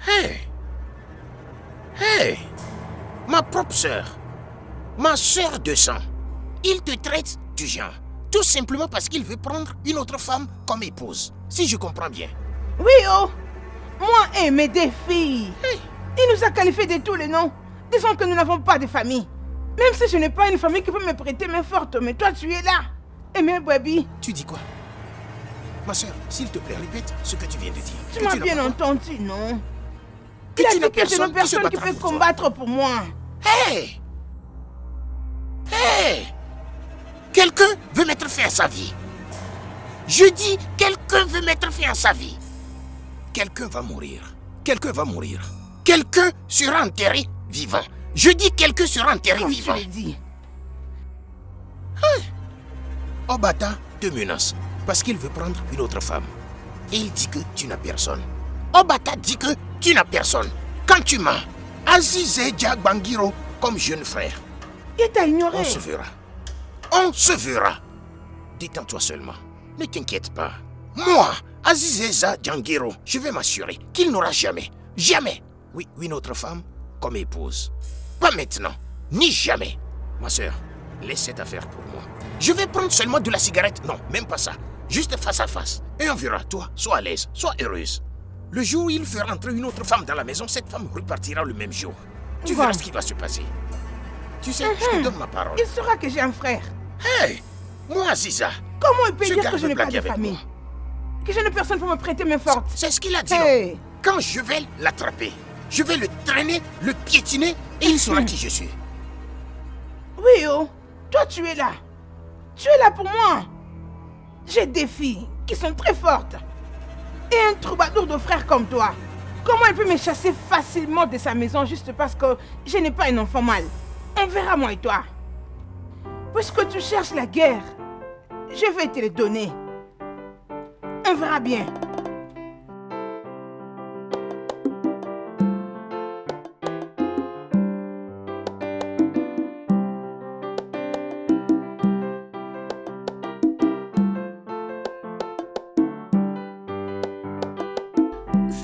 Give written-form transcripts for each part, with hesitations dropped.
Hé! Hé! Ma propre sœur, ma sœur de sang, il te traite du genre, tout simplement parce qu'il veut prendre une autre femme comme épouse, si je comprends bien. Oui, oh! Moi aimer des filles. Hey. Il nous a qualifiés de tous les noms. Disons que nous n'avons pas de famille. Même si je n'ai pas une famille qui peut me prêter main forte, mais toi tu es là. Et mes baby. Tu dis quoi? Ma soeur, s'il te plaît, répète ce que tu viens de dire. Tu m'as bien entendu, non? Que il a tu dit que c'est une personne qui peut combattre pour moi. Hé! Hé! Quelqu'un veut mettre fin à sa vie. Je dis, quelqu'un veut mettre fin à sa vie. Quelqu'un va mourir. Quelqu'un va mourir. Quelqu'un sera enterré vivant. Je dis quelqu'un sera enterré Comme vivant. tu l'as dit. Obata te menace parce qu'il veut prendre une autre femme. Et il dit que tu n'as personne. Obata dit que tu n'as personne. Quand tu mens, Azize Bangiro comme jeune frère. Il t'a ignoré. On se verra. On se verra. Détends-toi seulement. Ne t'inquiète pas. Moi, Azizeza Djangiro, je vais m'assurer qu'il n'aura jamais, oui, une autre femme comme épouse. Pas maintenant, ni jamais. Ma soeur, laisse cette affaire pour moi. Je vais prendre seulement de la cigarette. Non, même pas ça. Juste face à face. Et on verra, toi, sois à l'aise, sois heureuse. Le jour où il fera entrer une autre femme dans la maison, cette femme repartira le même jour. Tu verras ce qui va se passer. Tu sais, je te donne ma parole. Il saura que j'ai un frère. Hey, moi, Aziza. Comment il peut dire que je n'ai pas de famille? Que je n'ai personne pour me prêter main forte? C'est ce qu'il a dit. Hey. Non? Quand je vais l'attraper, je vais le traîner, le piétiner et il saura qui je suis. Oui, oh. Toi, tu es là. Tu es là pour moi. J'ai des filles qui sont très fortes. Et un troubadour de frère comme toi. Comment il peut me chasser facilement de sa maison juste parce que je n'ai pas un enfant mâle? On verra, moi et toi. Puisque tu cherches la guerre, je vais te le donner. On verra bien.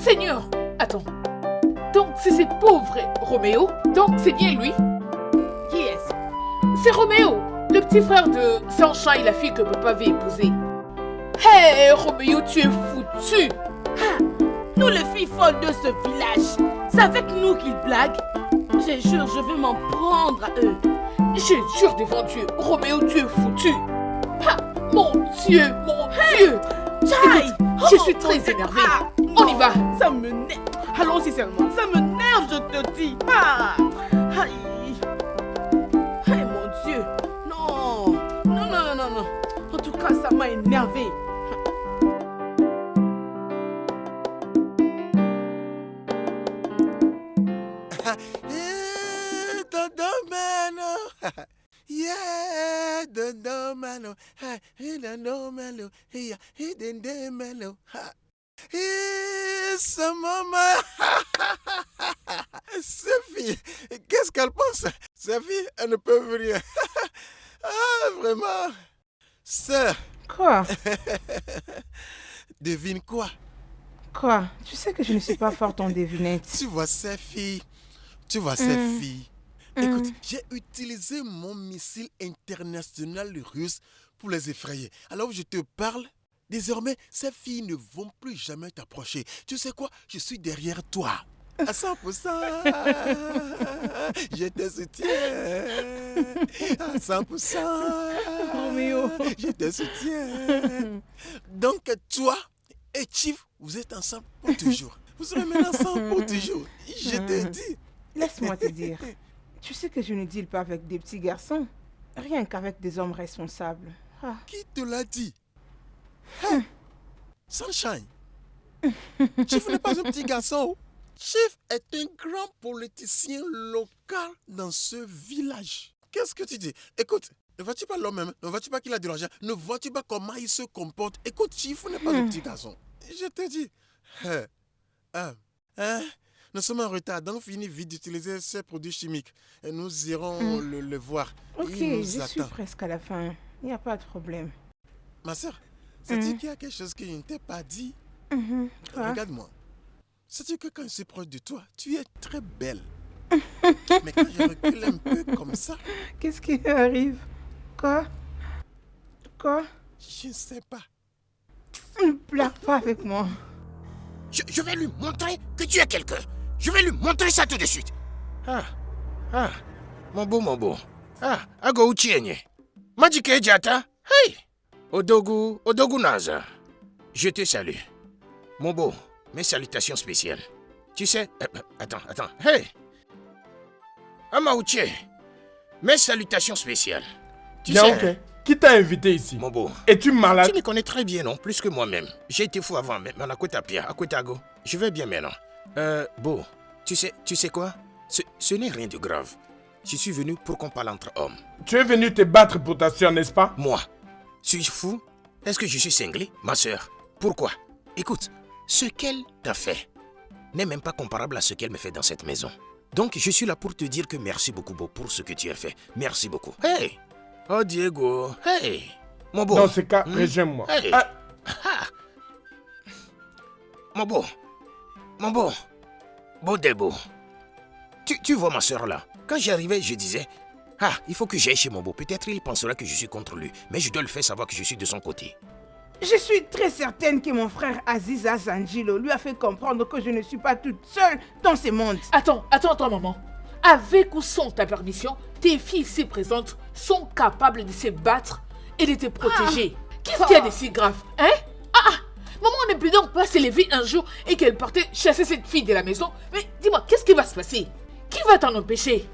Seigneur, attends. Donc c'est ce pauvre Roméo? Donc c'est bien lui? Qui est-ce? C'est Roméo, le petit frère de Sunshine, la fille que papa veut épouser. Hé, Roméo, tu es foutu! Ah, nous les filles folles de ce village, c'est avec nous qu'ils blaguent. Je jure, je vais m'en prendre à eux. Je jure devant Dieu, Roméo, tu es foutu! Ah, mon Dieu, mon Dieu! Chai! Écoute, je suis très énervée. On y va! Ça me nerve. Allons-y seulement. Ça me nerve, je te dis. Ah! Aïe! Aïe, mon Dieu! Non! Non, non, non, non, non. En tout cas, ça m'a énervé. Yeah, the domino, the domino, yeah, the domino, sa maman. Sophie, qu'est-ce qu'elle pense? Sophie, elle ne peut rien. Ah, vraiment. Sœur. Quoi? Devine quoi? Quoi? Tu sais que je ne suis pas forte en devinette. Tu vois ces filles. Tu vois ces filles. Écoute, j'ai utilisé mon missile international russe pour les effrayer. Alors je te parle, désormais, ces filles ne vont plus jamais t'approcher. Tu sais quoi? Je suis derrière toi. À 100%. Je te soutiens. À 100%. Roméo. Je te soutiens. Donc, toi et Chief, vous êtes ensemble pour toujours. Vous serez maintenant ensemble pour toujours. Je te dis. Laisse-moi te dire. Tu sais que je ne deal pas avec des petits garçons. Rien qu'avec des hommes responsables. Ah. Qui te l'a dit? Hey, Sunshine. Chief n'est pas un petit garçon. Chief est un grand politicien local dans ce village. Qu'est-ce que tu dis? Écoute, ne vois-tu pas l'homme même? Ne vois-tu pas qu'il a de l'argent? Ne vois-tu pas comment il se comporte? Écoute, Chief n'est pas un petit garçon. Je te dis. Nous sommes en retard, donc fini vite d'utiliser ces produits chimiques. Et nous irons le voir. Ok, Il nous je attend. suis presque à la fin. Il n'y a pas de problème. Ma soeur, c'est-tu qu'il y a quelque chose que je ne t'ai pas dit? Quoi? Regarde-moi. Sais-tu que quand je suis proche de toi, tu es très belle. Mais quand je recule un peu comme ça, Qu'est-ce qui arrive? Quoi? je ne sais pas. Ne pleure pas avec moi. Je vais lui montrer que tu es quelqu'un. Je vais lui montrer ça tout de suite. Mon beau. Ago Uchienye. Majike Jata. Hey! Odogu Naza. Je te salue. Mon beau, mes salutations spéciales. Tu sais... attends. Hey! Amauche, mes salutations spéciales. Tu Bien, sais... ok. Qui t'a invité ici? Mon beau, Es-tu malade? tu me connais très bien, non? Plus que moi-même. J'ai été fou avant, mais on a côté à Pierre, à côté à go. Je vais bien maintenant. Beau, tu sais quoi? Ce n'est rien de grave. Je suis venu pour qu'on parle entre hommes. Tu es venu te battre pour ta soeur, n'est-ce pas? Moi, suis-je fou? Est-ce que je suis cinglé, ma sœur? Pourquoi? Écoute, ce qu'elle t'a fait n'est même pas comparable à ce qu'elle me fait dans cette maison. Donc, je suis là pour te dire que merci beaucoup, Beau, pour ce que tu as fait. Merci beaucoup. Hey! Oh, Diego! Hey! Mon beau! Dans ce cas, rejoins-moi. Hey! Ah, Mon beau! Beau Debo! Tu vois ma soeur là? Quand j'arrivais, je disais... il faut que j'aille chez mon beau. Peut-être il pensera que je suis contre lui. Mais je dois le faire savoir que je suis de son côté. Je suis très certaine que mon frère Aziza Zanjilo lui a fait comprendre que je ne suis pas toute seule dans ce monde. Attends, maman. Avec ou sans ta permission, tes filles ici présentes sont capables de se battre et de te protéger. Qu'est-ce qu'il y a de si grave, hein? Maman ne peut donc pas se lever un jour et qu'elle partait chasser cette fille de la maison. Mais dis-moi, qu'est-ce qui va se passer? Qui va t'en empêcher?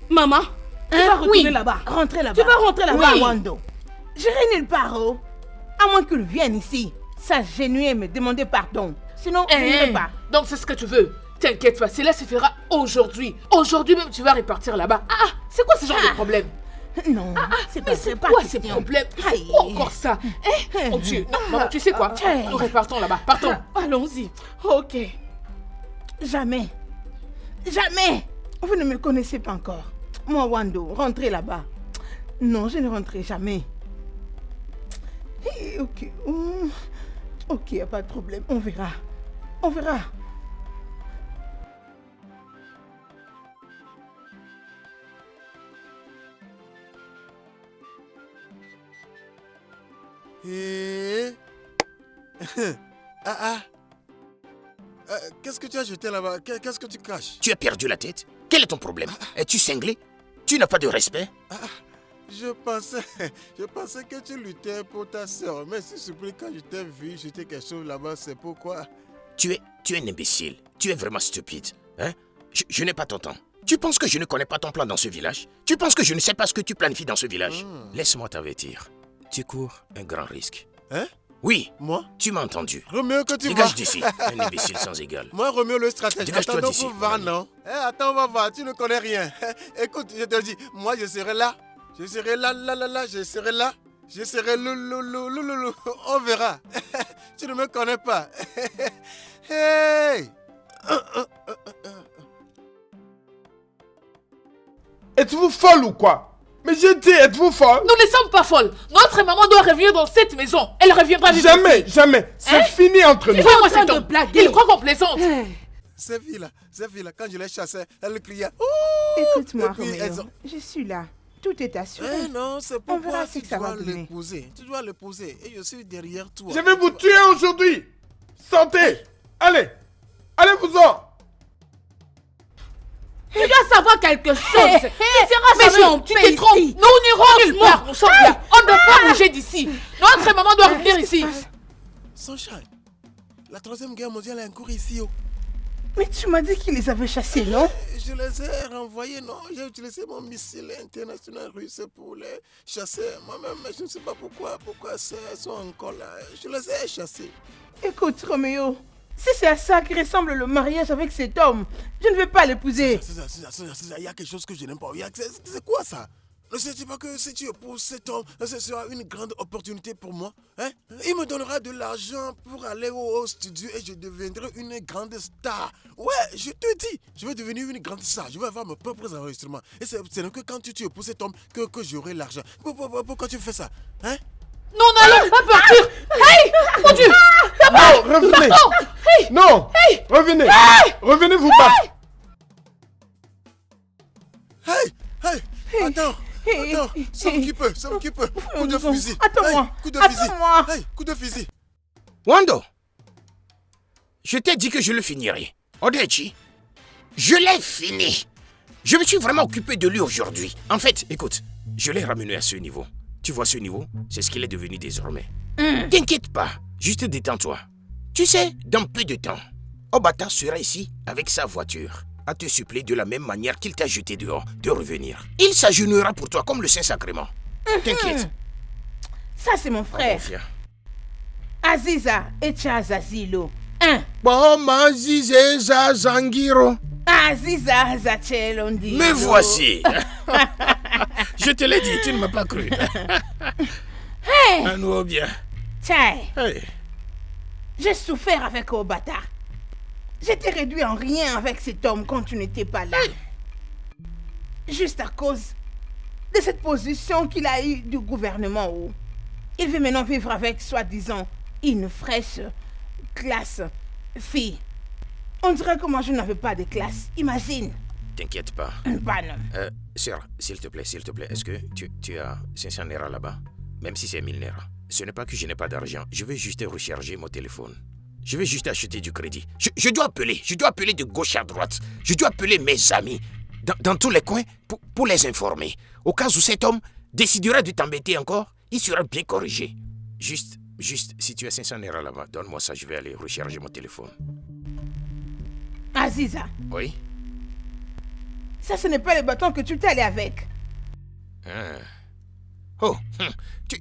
Maman, tu vas retourner Oui. là-bas. Rentrer là-bas. Tu vas rentrer là-bas. Oui, Wando. J'irai nulle part, oh. À moins qu'il vienne ici, s'agenouiller et me demander pardon. Sinon, je n'irai pas. Donc c'est ce que tu veux. T'inquiète pas, cela se fera aujourd'hui. Aujourd'hui même, tu vas repartir là-bas. C'est quoi ce genre de problème? Non, c'est pas Mais c'est pas quoi ces question. problèmes? C'est Aïe. quoi encore ça? Oh Dieu, non, maman, tu sais quoi? Nous repartons là-bas, partons. Allons-y. Ok. Jamais. Vous ne me connaissez pas encore. Moi, Wando, rentrez là-bas. Non, je ne rentrerai jamais. Ok. Ok, y a pas de problème. On verra. Et... Qu'est-ce que tu as jeté là-bas? Qu'est-ce que tu caches? Tu as perdu la tête? Quel est ton problème? Es-tu cinglé? Tu n'as pas de respect? Je pensais que tu luttais pour ta soeur, mais c'est surpris quand je t'ai vu jeter quelque chose là-bas, c'est pourquoi. Tu es un imbécile. Tu es vraiment stupide. Hein? Je n'ai pas ton temps. Tu penses que je ne connais pas ton plan dans ce village? Tu penses que je ne sais pas ce que tu planifies dans ce village? Laisse-moi t'avertir. Tu cours un grand risque. Hein? Oui, Moi? tu m'as entendu. Roméo que tu Dégage vois? d'ici, un imbécile sans égal. Moi, Roméo le stratège. Dégage-toi Attends, d'ici, pour voir, mon non? Attends, on va voir, tu ne connais rien. Écoute, je te dis, moi, je serai là. Je serai là, je serai là. Je serai loulou. On verra. Tu ne me connais pas. Hey! êtes-vous folle ou quoi? Mais j'ai dit, êtes-vous folle? Nous ne sommes pas folles. Notre maman doit revenir dans cette maison. Elle reviendra vivre ici. Jamais. C'est fini entre nous. Fais-moi en train cet de homme. blaguer. Il croit qu'on plaisante. Ces filles-là, quand je les chassais, elles criaient. Ouh! Écoute-moi, Et puis, Roméo. elles ont- Je suis là. Tout est assuré. Eh non, c'est On verra pourquoi ce tu que ça va dois donner. l'épouser. Tu dois l'épouser et je suis derrière toi. Je vais vous tuer aujourd'hui. Sortez. Allez. Allez-vous-en. Tu dois savoir quelque chose. Tu seras jamais en Tu paix te trompes. ici. Nous n'irons nulle part. Nous sommes là. On ne doit pas bouger d'ici. Notre maman doit revenir ici. Sunshine, la troisième guerre mondiale est en cours ici. Oh. Mais tu m'as dit qu'il les avait chassés, non? Je les ai renvoyés, non? J'ai utilisé mon missile international russe pour les chasser. Moi-même, je ne sais pas pourquoi elles sont encore là. Je les ai chassés. Écoute, Roméo, si c'est à ça qui ressemble le mariage avec cet homme, je ne vais pas l'épouser. Il y a quelque chose que je n'aime pas. C'est quoi ça? Ne sais-tu pas que si tu épouses cet homme, ce sera une grande opportunité pour moi, hein? Il me donnera de l'argent pour aller au studio et je deviendrai une grande star. Ouais, je te dis, je vais devenir une grande star. Je vais avoir mes propres enregistrements. Et ce n'est que quand tu épouses cet homme que j'aurai l'argent. Pourquoi tu fais ça, hein? Nous n'allons pas partir. Hey, mon Dieu. Non, revenez. Pardon. Hey. Non, revenez. Revenez vous battre. Attends, sauve qui peut. Coup de fusil. Attends-moi. Coup de fusil. Attends-moi. Coup de fusil. Wando, je t'ai dit que je le finirai. Odechi, je l'ai fini. Je me suis vraiment occupé de lui aujourd'hui. En fait, écoute, je l'ai ramené à ce niveau. Tu vois ce niveau? C'est ce qu'il est devenu désormais. T'inquiète pas, juste détends-toi. Tu sais, dans peu de temps, Obata sera ici avec sa voiture, à te suppléer de la même manière qu'il t'a jeté dehors, de revenir. Il s'agenouillera pour toi comme le Saint-Sacrement. T'inquiète. Ça, c'est mon frère. Confiant. Aziza et Chazazilo. Bon, Azize Zangiro. Aziza Zachelondi. Me voici. Je te l'ai dit, tu ne m'as pas cru. Hey, À nous bien. Chai, Hey. j'ai souffert avec Obata. J'étais réduit en rien avec cet homme quand tu n'étais pas là. Juste à cause de cette position qu'il a eue du gouvernement où il veut maintenant vivre avec, soi-disant, une fraîche classe fille. On dirait que moi je n'avais pas de classe. Imagine. T'inquiète pas. Bah non. Sœur, s'il te plaît, est-ce que tu as 500 Naira là-bas? Même si c'est 1000 Naira. Ce n'est pas que je n'ai pas d'argent. Je vais juste recharger mon téléphone. Je vais juste acheter du crédit. Je dois appeler de gauche à droite. Je dois appeler mes amis dans tous les coins pour les informer. Au cas où cet homme décidera de t'embêter encore, il sera bien corrigé. Juste, si tu as 500 Naira là-bas, donne-moi ça, je vais aller recharger mon téléphone. Aziza, Oui? ça ce n'est pas le bâton que tu t'es allé avec. Ah. Oh,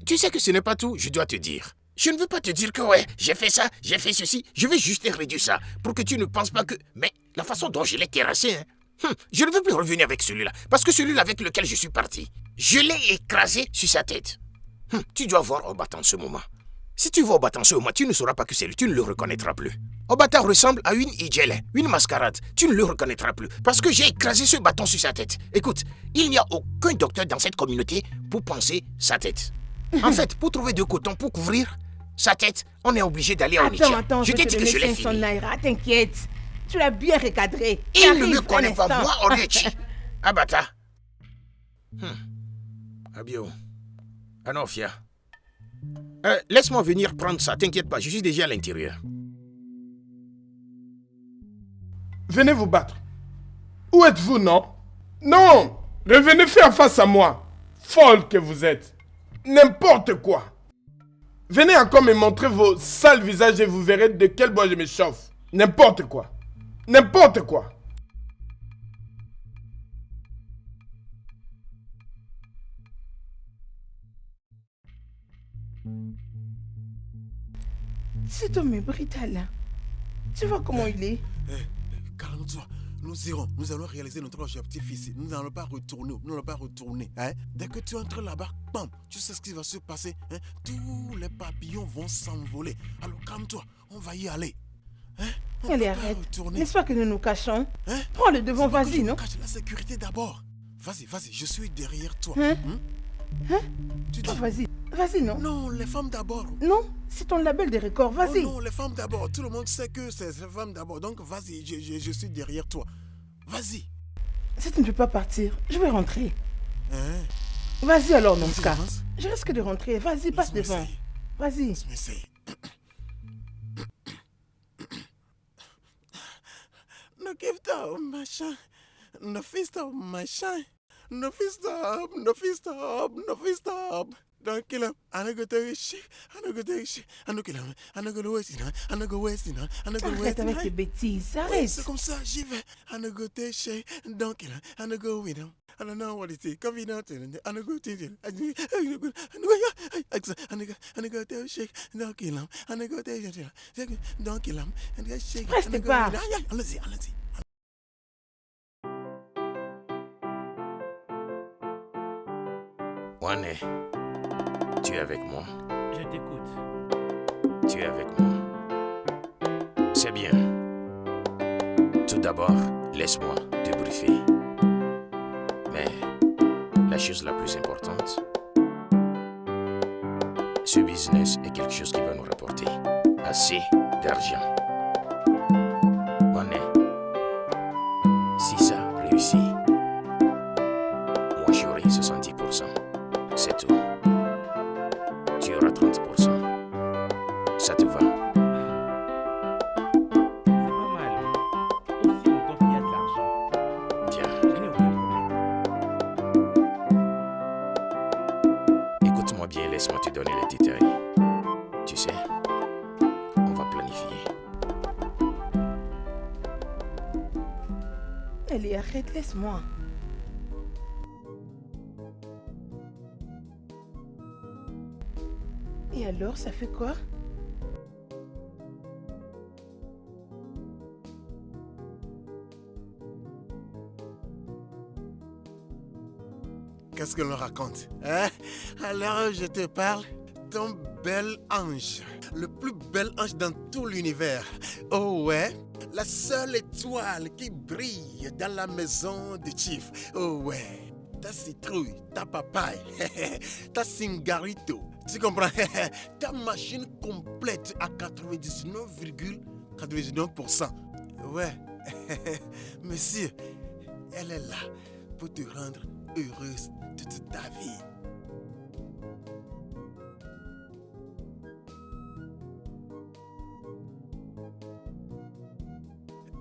tu sais que ce n'est pas tout, je dois te dire. Je ne veux pas te dire que ouais, j'ai fait ça, j'ai fait ceci. Je vais juste réduire ça pour que tu ne penses pas que... Mais la façon dont je l'ai terrassé, je ne veux plus revenir avec celui-là. Parce que celui-là avec lequel je suis parti, je l'ai écrasé sur sa tête. Tu dois voir Obata en ce moment. Si tu vois Obata en ce moment, tu ne sauras pas que c'est lui, tu ne le reconnaîtras plus. Obata ressemble à une Ijele, une mascarade. Tu ne le reconnaîtra plus parce que j'ai écrasé ce bâton sur sa tête. Écoute, il n'y a aucun docteur dans cette communauté pour panser sa tête. En fait, pour trouver du coton pour couvrir sa tête, on est obligé d'aller en Onitsha. Attends, Je t'ai dit que je l'ai 500 fini. Naira, t'inquiète. Tu l'as bien recadré. Il ne me Arrive connaît un pas, instant. moi, Odechi. Abata. Abio. Anofia. Laisse-moi venir prendre ça, t'inquiète pas, je suis déjà à l'intérieur. Venez vous battre. Où êtes-vous, non? Non! Revenez faire face à moi. Folle que vous êtes. N'importe quoi. Venez encore me montrer vos sales visages et vous verrez de quel bois je me chauffe. N'importe quoi. N'importe quoi. Cet homme est brutal. Tu vois comment il est? Calme-toi. Nous allons réaliser notre objectif ici. Nous n'allons pas retourner. Hein? Dès que tu entres là-bas, bam, tu sais ce qui va se passer. Hein? Tous les papillons vont s'envoler. Alors calme-toi, on va y aller. Hein? Allez, arrête. N'est-ce pas que nous nous cachons? Hein? Prends le devant, vas-y, non? Cache la sécurité d'abord. Vas-y, je suis derrière toi. Hein? Tu dis... Oh, vas-y, non? Non, les femmes d'abord. Non, c'est ton label de record, vas-y. Oh non, les femmes d'abord. Tout le monde sait que c'est les femmes d'abord. Donc vas-y, je suis derrière toi. Vas-y. Si tu ne peux pas partir, je vais rentrer. Hein? Vas-y alors, mon Vas-y, cas. avance. Je risque de rentrer. Vas-y, passe Laisse-moi devant. essayer. Vas-y. Laisse-moi essayer. No give up, machin. No fist up, machin. No fist up, no fist up, no fist up. Don't kill him. I don't go take shit. I don't go take shit. I don't kill him. I don't go waste it. I don't go waste it. I don't go Arrête waste avec tes it. bêtises, Oui, arrête. c'est comme ça, j'y vais. I don't go take shit. Don't kill him. I don't go with him. I don't know what it is. Come in out and I don't go take it. I don't go take shit. Don't kill him. I don't go take shit. Don't kill him. And get shake. Reste pas. Allez-y. Wane, tu es avec moi. Je t'écoute. Tu es avec moi. C'est bien. Tout d'abord, laisse-moi te briefer. Mais la chose la plus importante, Ce business est quelque chose qui va nous rapporter assez d'argent. Bonnet, si ça réussit, moi j'aurai 70%. C'est tout. Tu auras 30%. Ça te va? C'est pas mal. Aussi longtemps qu'il y a de l'argent. Bien. Je n'ai aucun problème. Écoute-moi bien, laisse-moi te donner les détails. Tu sais, on va planifier. Allez, arrête, laisse-moi. Et alors, ça fait quoi? Qu'est-ce qu'elle me raconte, hein? Alors je te parle, ton bel ange, le plus bel ange dans tout l'univers. Oh ouais, la seule étoile qui brille dans la maison de Chief. Oh ouais, ta citrouille, ta papaye, ta singarito, tu comprends? Ta machine complète à 99,99%. Ouais, monsieur, elle est là pour te rendre heureuse toute ta vie.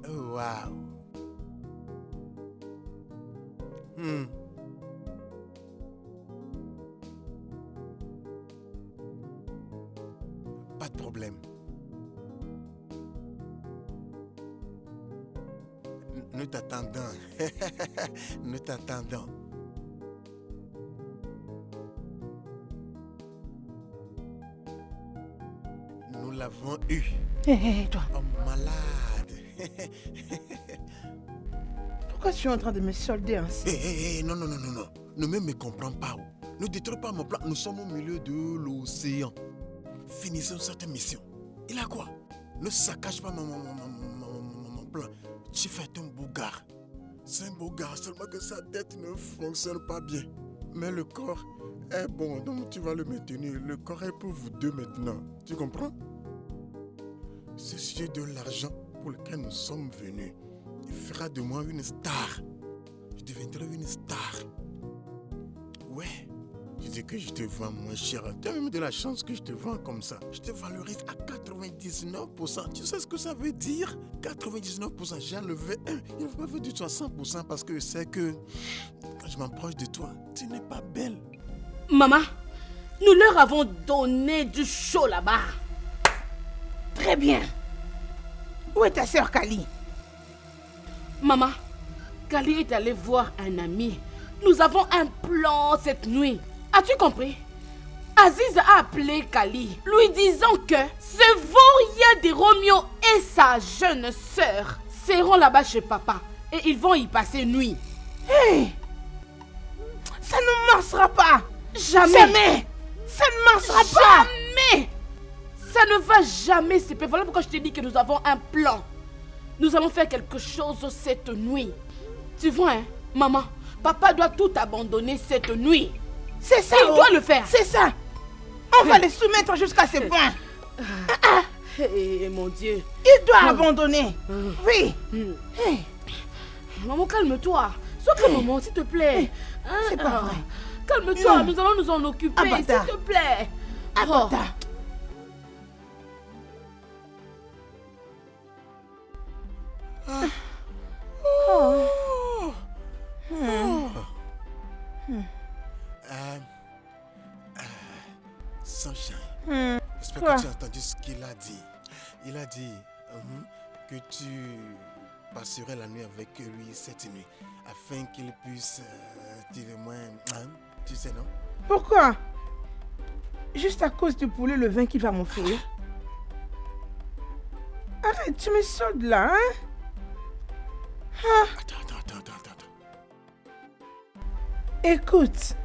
Oh, wow. Pas de problème. Nous t'attendons. Nous t'attendons. Nous l'avons eu. Hé, toi, Oh, malade. pourquoi tu es en train de me solder ainsi? Hé, non. Ne me comprends pas. Ne détruis pas mon plan. Nous sommes au milieu de l'océan. Finissons cette mission. Il a quoi? Ne saccage pas mon plan. Tu fais un beau gars. C'est un beau gars, seulement que sa tête ne fonctionne pas bien. Mais le corps est bon, donc tu vas le maintenir. Le corps est pour vous deux maintenant. Tu comprends? Ce sujet de l'argent pour lequel nous sommes venus, il fera de moi une star. Je deviendrai une star. Ouais. Je dis que je te vends moins cher. Tu as même de la chance que je te vends comme ça. Je te valorise à 99%. Tu sais ce que ça veut dire? 99%. J'ai enlevé 1. Il ne faut pas faire du 100% parce que c'est que quand je m'approche de toi, tu n'es pas belle. Maman, nous leur avons donné du chaud là-bas. Très bien. Où est ta sœur Kali? Maman, Kali est allée voir un ami. Nous avons un plan cette nuit. As-tu compris? Aziz a appelé Kali, lui disant que ce vaurien de Romeo et sa jeune sœur seront là-bas chez papa et ils vont y passer nuit. Hé! Ça ne marchera pas! Jamais! Jamais! Ça ne marchera pas! Jamais! Ça ne va jamais se faire. Voilà pourquoi je t'ai dit que nous avons un plan. Nous allons faire quelque chose cette nuit. Tu vois, hein, maman, papa doit tout abandonner cette nuit. C'est ça! Il doit le faire. C'est ça! On va les soumettre jusqu'à ce point. Eh, mon Dieu. Il doit abandonner. Oui. Hey. Maman, calme-toi. Sois calme, maman, s'il te plaît. Hein? C'est pas vrai. Calme-toi, Non. nous allons nous en occuper, s'il Abata. te plaît. Abata. Sunshine. J'espère Quoi? que tu as entendu ce qu'il a dit. Il a dit que tu passerais la nuit avec lui cette nuit afin qu'il puisse tirer moins. Hein? Tu sais, non? Pourquoi? Juste à cause du poulet, le vin qu'il va m'offrir. Arrête, tu me soldes là, hein? Attends. Écoute,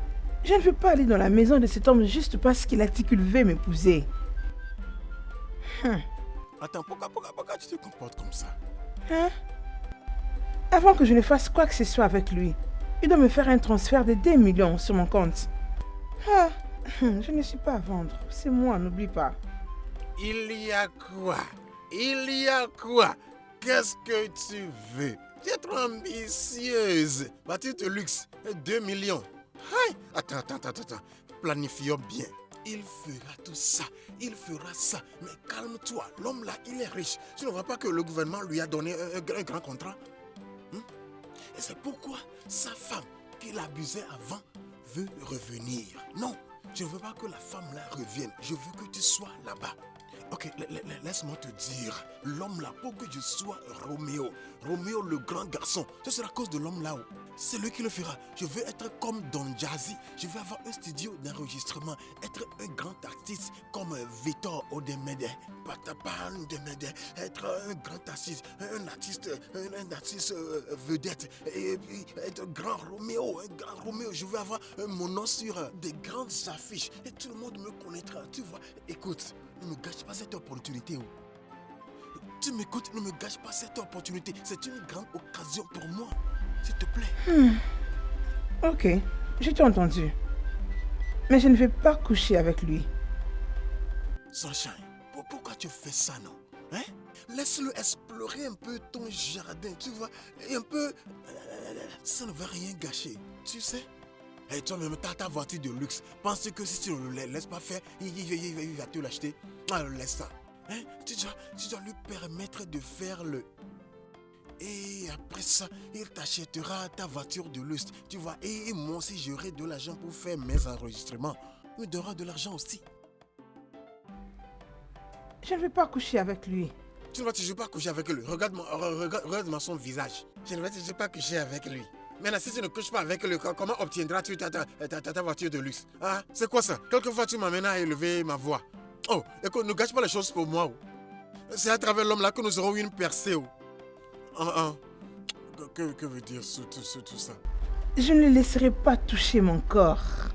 je ne veux pas aller dans la maison de cet homme juste parce qu'il a dit qu'il veut m'épouser. Attends, pourquoi tu te comportes comme ça? Hein? Avant que je ne fasse quoi que ce soit avec lui, il doit me faire un transfert de 2 millions sur mon compte. Je ne suis pas à vendre. C'est moi, n'oublie pas. Il y a quoi? Il y a quoi? Qu'est-ce que tu veux? Tu es trop ambitieuse. Voiture de luxe, 2 millions. Hey, attends. Planifions bien. Il fera tout ça. Il fera ça. Mais calme-toi. L'homme là, il est riche. Tu ne vois pas que le gouvernement lui a donné un grand contrat? Et c'est pourquoi sa femme, qu'il abusait avant, veut revenir. Non, je ne veux pas que la femme là revienne. Je veux que tu sois là-bas. Ok, laisse-moi te dire, l'homme là, pour que je sois Roméo le grand garçon, ce sera à cause de l'homme là-haut. C'est lui qui le fera. Je veux être comme Don Jazzy. Je veux avoir un studio d'enregistrement, être un grand artiste comme Victor Odemede, Patapan Odemede, être un grand artiste, un artiste vedette, et être un grand Roméo. Je veux avoir mon nom sur des grandes affiches et tout le monde me connaîtra, tu vois. Écoute, ne me gâche pas cette opportunité. Tu m'écoutes, ne me gâche pas cette opportunité. C'est une grande occasion pour moi. S'il te plaît. Ok, je t'ai entendu. Mais je ne vais pas coucher avec lui. Sunshine, pourquoi tu fais ça, non? Hein? Laisse-le explorer un peu ton jardin, tu vois. Et un peu... ça ne va rien gâcher, tu sais. Et toi-même, t'as ta voiture de luxe. Penses que si tu ne le laisses pas faire, il va te l'acheter? Alors laisse ça. Hein? Tu dois lui permettre de faire le... Et après ça, il t'achètera ta voiture de luxe. Tu vois, et moi aussi, j'aurai de l'argent pour faire mes enregistrements. Il me donnera de l'argent aussi. Je ne vais pas coucher avec lui. Tu ne vas toujours pas coucher avec lui. Regarde-moi son visage. Je ne vais toujours pas coucher avec lui. Maintenant, si tu ne couches pas avec lui, comment obtiendras-tu ta voiture de luxe? Ah, c'est quoi ça? Quelquefois, tu m'amènes à élever ma voix. Oh, écoute, ne gâche pas les choses pour moi. C'est à travers l'homme là que nous aurons une percée. Que veut dire tout ça? Je ne le laisserai pas toucher mon corps.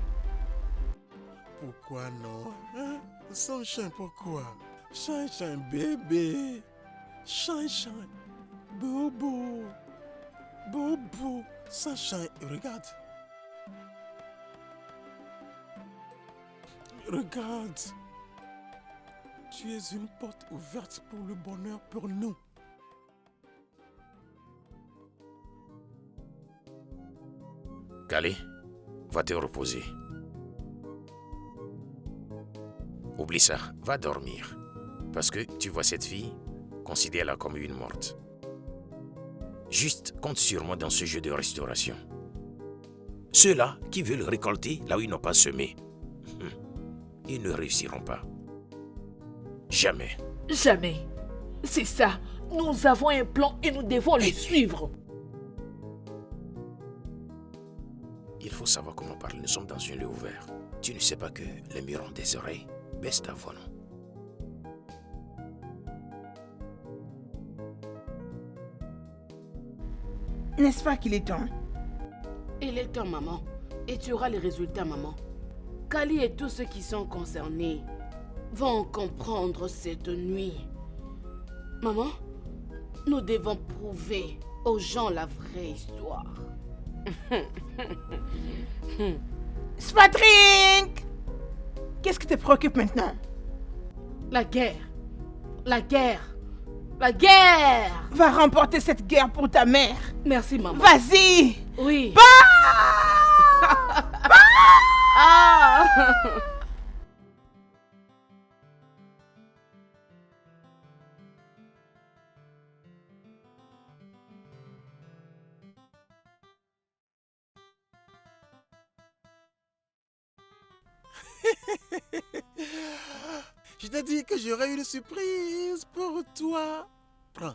Pourquoi non? Hein? Sunshine, pourquoi? Sunshine, bébé. Sunshine. Bobo. Sunshine, regarde. Regarde. Tu es une porte ouverte pour le bonheur pour nous. Kali, va te reposer. Oublie ça, va dormir. Parce que tu vois cette fille, considère-la comme une morte. Juste compte sur moi dans ce jeu de restauration. Ceux-là qui veulent récolter là où ils n'ont pas semé, ils ne réussiront pas. Jamais. Jamais. C'est ça. Nous avons un plan et nous devons le suivre. Il faut savoir comment parler. Nous sommes dans un lieu ouvert. Tu ne sais pas que les murs ont des oreilles. Baisse ta voix, non? N'est-ce pas qu'il est temps? Il est temps, maman. Et tu auras les résultats, maman. Kali et tous ceux qui sont concernés vont comprendre cette nuit. Maman, nous devons prouver aux gens la vraie histoire. Spatrink! Qu'est-ce qui te préoccupe maintenant? La guerre. La guerre. La guerre! Va remporter cette guerre pour ta mère. Merci, maman. Vas-y! Oui. Ah! Je t'ai dit que j'aurais une surprise pour toi. Prends.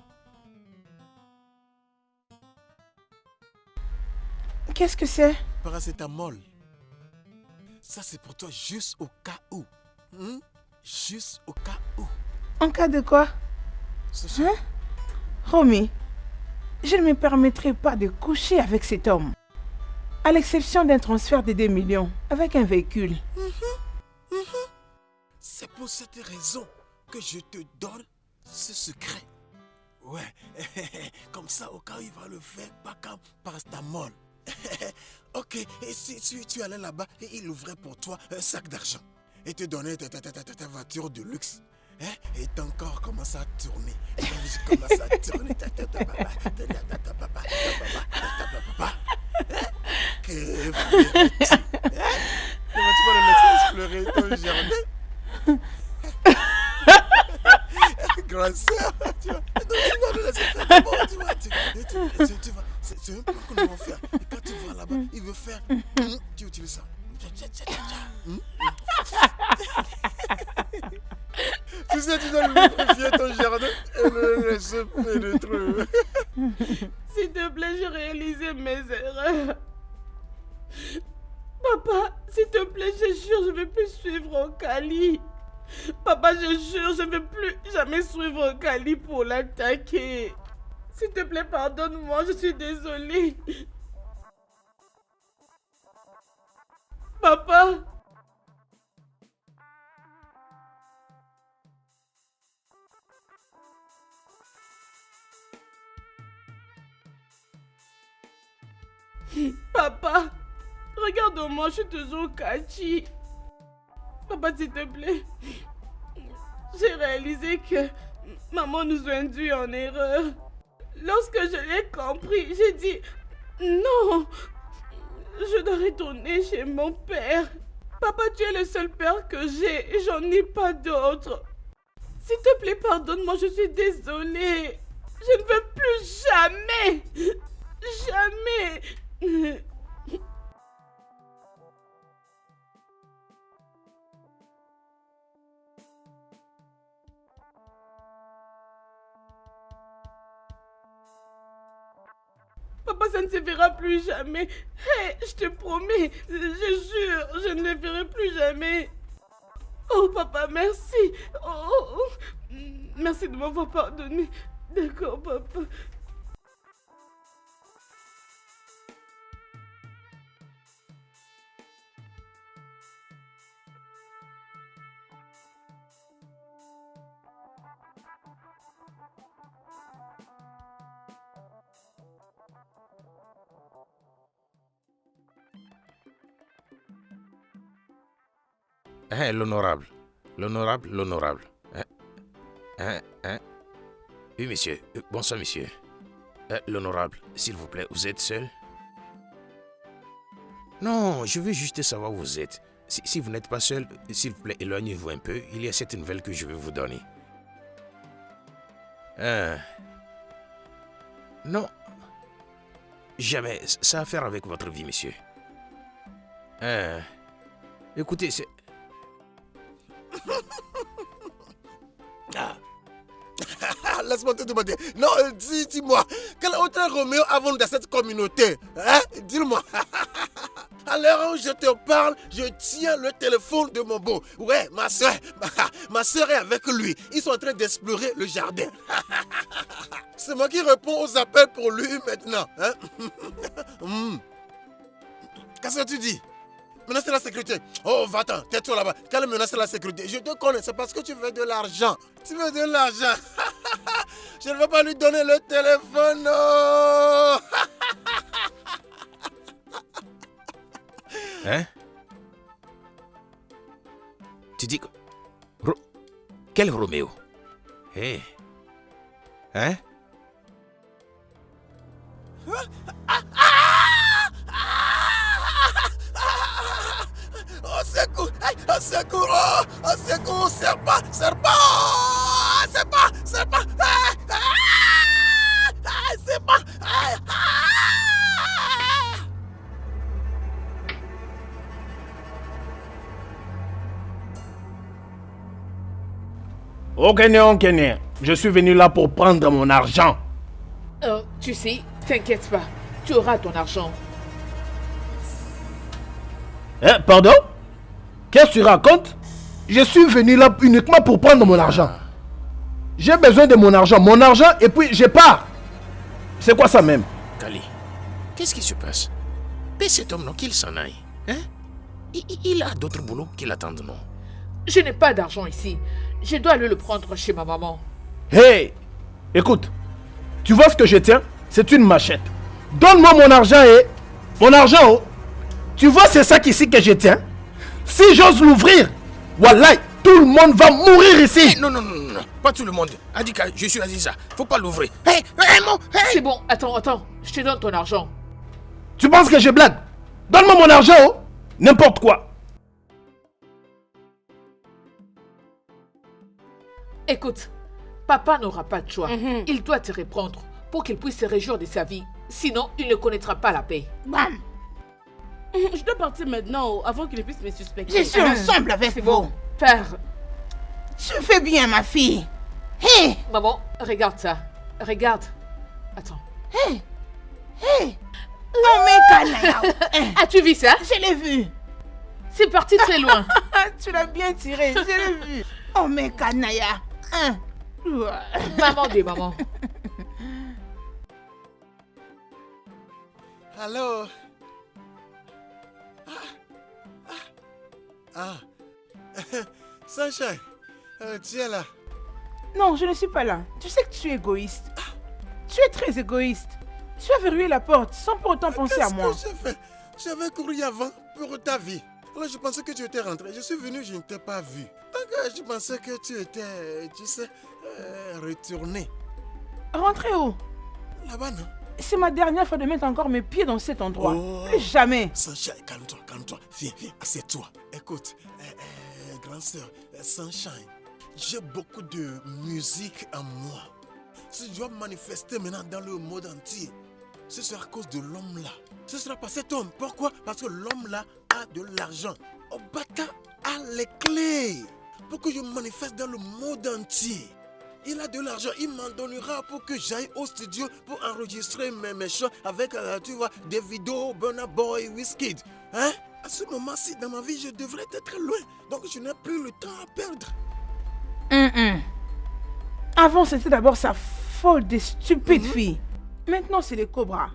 Qu'est-ce que c'est? Paracétamol. Ça, c'est pour toi juste au cas où. Juste au cas où. En cas de quoi? Hein? Romy, je ne me permettrai pas de coucher avec cet homme. À l'exception d'un transfert de 2 millions avec un véhicule. C'est pour cette raison que je te donne ce secret. Ouais, comme ça, au cas où il va le faire, pas comme paracétamol. Ok, Ok, et si tu allais là-bas et il ouvrait pour toi un sac d'argent et te donnait ta voiture de luxe. Hein? Et ton corps commence à tourner. Et je commence à tourner. Que ferais-tu? Tu vas le laisser explorer ton jardin? Grande sœur, tu vas le laisser faire d'abord, tu vas. C'est un peu que nous allons faire. Et quand tu vas là-bas, il veut faire. Tu utilises ça. Tu sais, tu dois lui confier ton jardin et le laisser pénétrer. S'il te plaît, j'ai réalisé mes erreurs. Papa, s'il te plaît, je jure, je ne vais plus suivre Okali. Papa, je jure, je ne vais plus jamais suivre Okali pour l'attaquer. S'il te plaît, pardonne-moi, je suis désolée. Papa. Papa, regarde-moi, je suis toujours Kachi. Papa, s'il te plaît. J'ai réalisé que maman nous a induit en erreur. Lorsque je l'ai compris, j'ai dit non, je dois retourner chez mon père. Papa, tu es le seul père que j'ai et j'en ai pas d'autre. S'il te plaît, pardonne-moi, je suis désolée. Je ne veux plus jamais, jamais. Papa, ça ne se verra plus jamais. Hey, je te promets, je jure, je ne le verrai plus jamais. Oh, papa, merci. Oh, merci de m'avoir pardonné. D'accord, papa. Hein, l'honorable. L'honorable. Hein? Oui, monsieur. Bonsoir, monsieur. L'honorable, s'il vous plaît, vous êtes seul? Non, je veux juste savoir où vous êtes. Si vous n'êtes pas seul, s'il vous plaît, éloignez-vous un peu. Il y a cette nouvelle que je vais vous donner. Non. Jamais. Ça a à faire avec votre vie, monsieur. Écoutez, c'est... Laisse-moi te demander. Non, dis-moi, quel autre Roméo avons-nous dans cette communauté? Hein? Dis-le-moi. À l'heure où je te parle, je tiens le téléphone de mon beau. Ouais, ma soeur est avec lui. Ils sont en train d'explorer le jardin. C'est moi qui réponds aux appels pour lui maintenant. Hein? Qu'est-ce que tu dis? Menacer la sécurité. Oh, va-t'en, tais-toi là-bas. Quelle menace la sécurité? Je te connais, c'est parce que tu veux de l'argent. Tu veux de l'argent. Je ne veux pas lui donner le téléphone, non. Hein? Tu dis que... Quel Roméo? Hé? Hein? Au secours! Au secours! Au secours! Serpent! Serpent! Ok, je suis venu là pour prendre mon argent. Tu sais, t'inquiète pas, tu auras ton argent. Pardon? Qu'est-ce que tu racontes? Je suis venu là uniquement pour prendre mon argent. J'ai besoin de mon argent et puis je pars. C'est quoi ça même? Kali, qu'est-ce qui se passe? Mais cet homme, non, qu'il s'en aille. Hein? Il a d'autres boulots qui l'attendent, non? Je n'ai pas d'argent ici. Je dois aller le prendre chez ma maman. Hey! Écoute, tu vois ce que je tiens? C'est une machette. Donne-moi mon argent et... Mon argent, oh! Tu vois c'est ça ici que je tiens? Si j'ose l'ouvrir, Wallah, tout le monde va mourir ici. Non, non, non, non, non, pas tout le monde. Adika, je suis Aziza. Faut pas l'ouvrir. C'est bon, attends, je te donne ton argent. Tu penses que je blague? Donne-moi mon argent, oh. N'importe quoi. Écoute, papa n'aura pas de choix. Il doit te reprendre pour qu'il puisse se réjouir de sa vie. Sinon, il ne connaîtra pas la paix. Bam. Je dois partir maintenant avant qu'il puisse me suspecter. Je suis ensemble avec vous. Bon, père. Tu fais bien, ma fille. Hé, Maman, regarde ça. Regarde. Attends. hé, hé. Oh, mais Kanaya. As-tu vu ça? Je l'ai vu. C'est parti très loin. Tu l'as bien tiré, je l'ai vu. Oh, mais Kanaya. Hein. Maman des mamans. Alors. Sunshine, tu es là. Non, je ne suis pas là. Tu sais que tu es égoïste. Tu es très égoïste. Tu as verrouillé la porte sans pour autant penser à moi. Qu'est-ce que j'ai fait? J'avais couru avant pour ta vie. Alors je pensais que tu étais rentré. Je suis venu, je ne t'ai pas vu. Donc je pensais que tu étais, tu sais, retourné. Rentrez où? Là-bas, non? C'est ma dernière fois de mettre encore mes pieds dans cet endroit. Oh. Plus jamais. Sunshine, calme-toi, calme-toi. Viens, viens, assieds-toi. Écoute, grande sœur, Sunshine, j'ai beaucoup de musique en moi. Si je dois manifester maintenant dans le monde entier, ce sera à cause de l'homme là. Ce sera par cet homme. Pourquoi? Parce que l'homme là a de l'argent. Obata a les clés pour que je manifeste dans le monde entier. Il a de l'argent, il m'en donnera pour que j'aille au studio pour enregistrer mes chants avec, tu vois, Davido, Burna Boy, Wizkid. Hein? À ce moment-ci, dans ma vie, je devrais être loin. Donc, je n'ai plus le temps à perdre. Avant, c'était d'abord sa folle des stupides filles. Maintenant, c'est les cobras.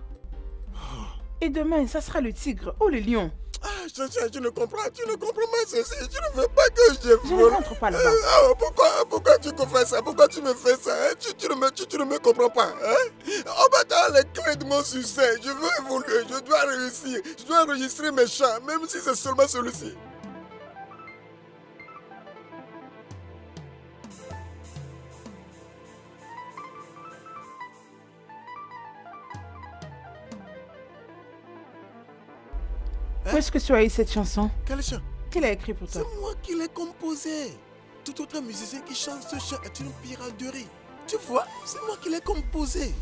Et demain, ça sera le tigre ou le lion. Ah, tu ne comprends pas ceci. Tu ne veux pas que je Je ne vole. rentre pas là-bas. Pourquoi tu fais ça? Pourquoi tu me fais ça? Hein? Tu ne me comprends pas. Hein? Oh, bah, t'as les clés de mon succès. Je veux évoluer. Je dois réussir. Je dois enregistrer mes chants, même si c'est seulement celui-ci. Où est-ce que tu as eu cette chanson? Quel chant? Qui l'a écrit pour toi? C'est moi qui l'ai composé. Tout autre musicien qui chante ce chant est une piraterie. Tu vois, c'est moi qui l'ai composé.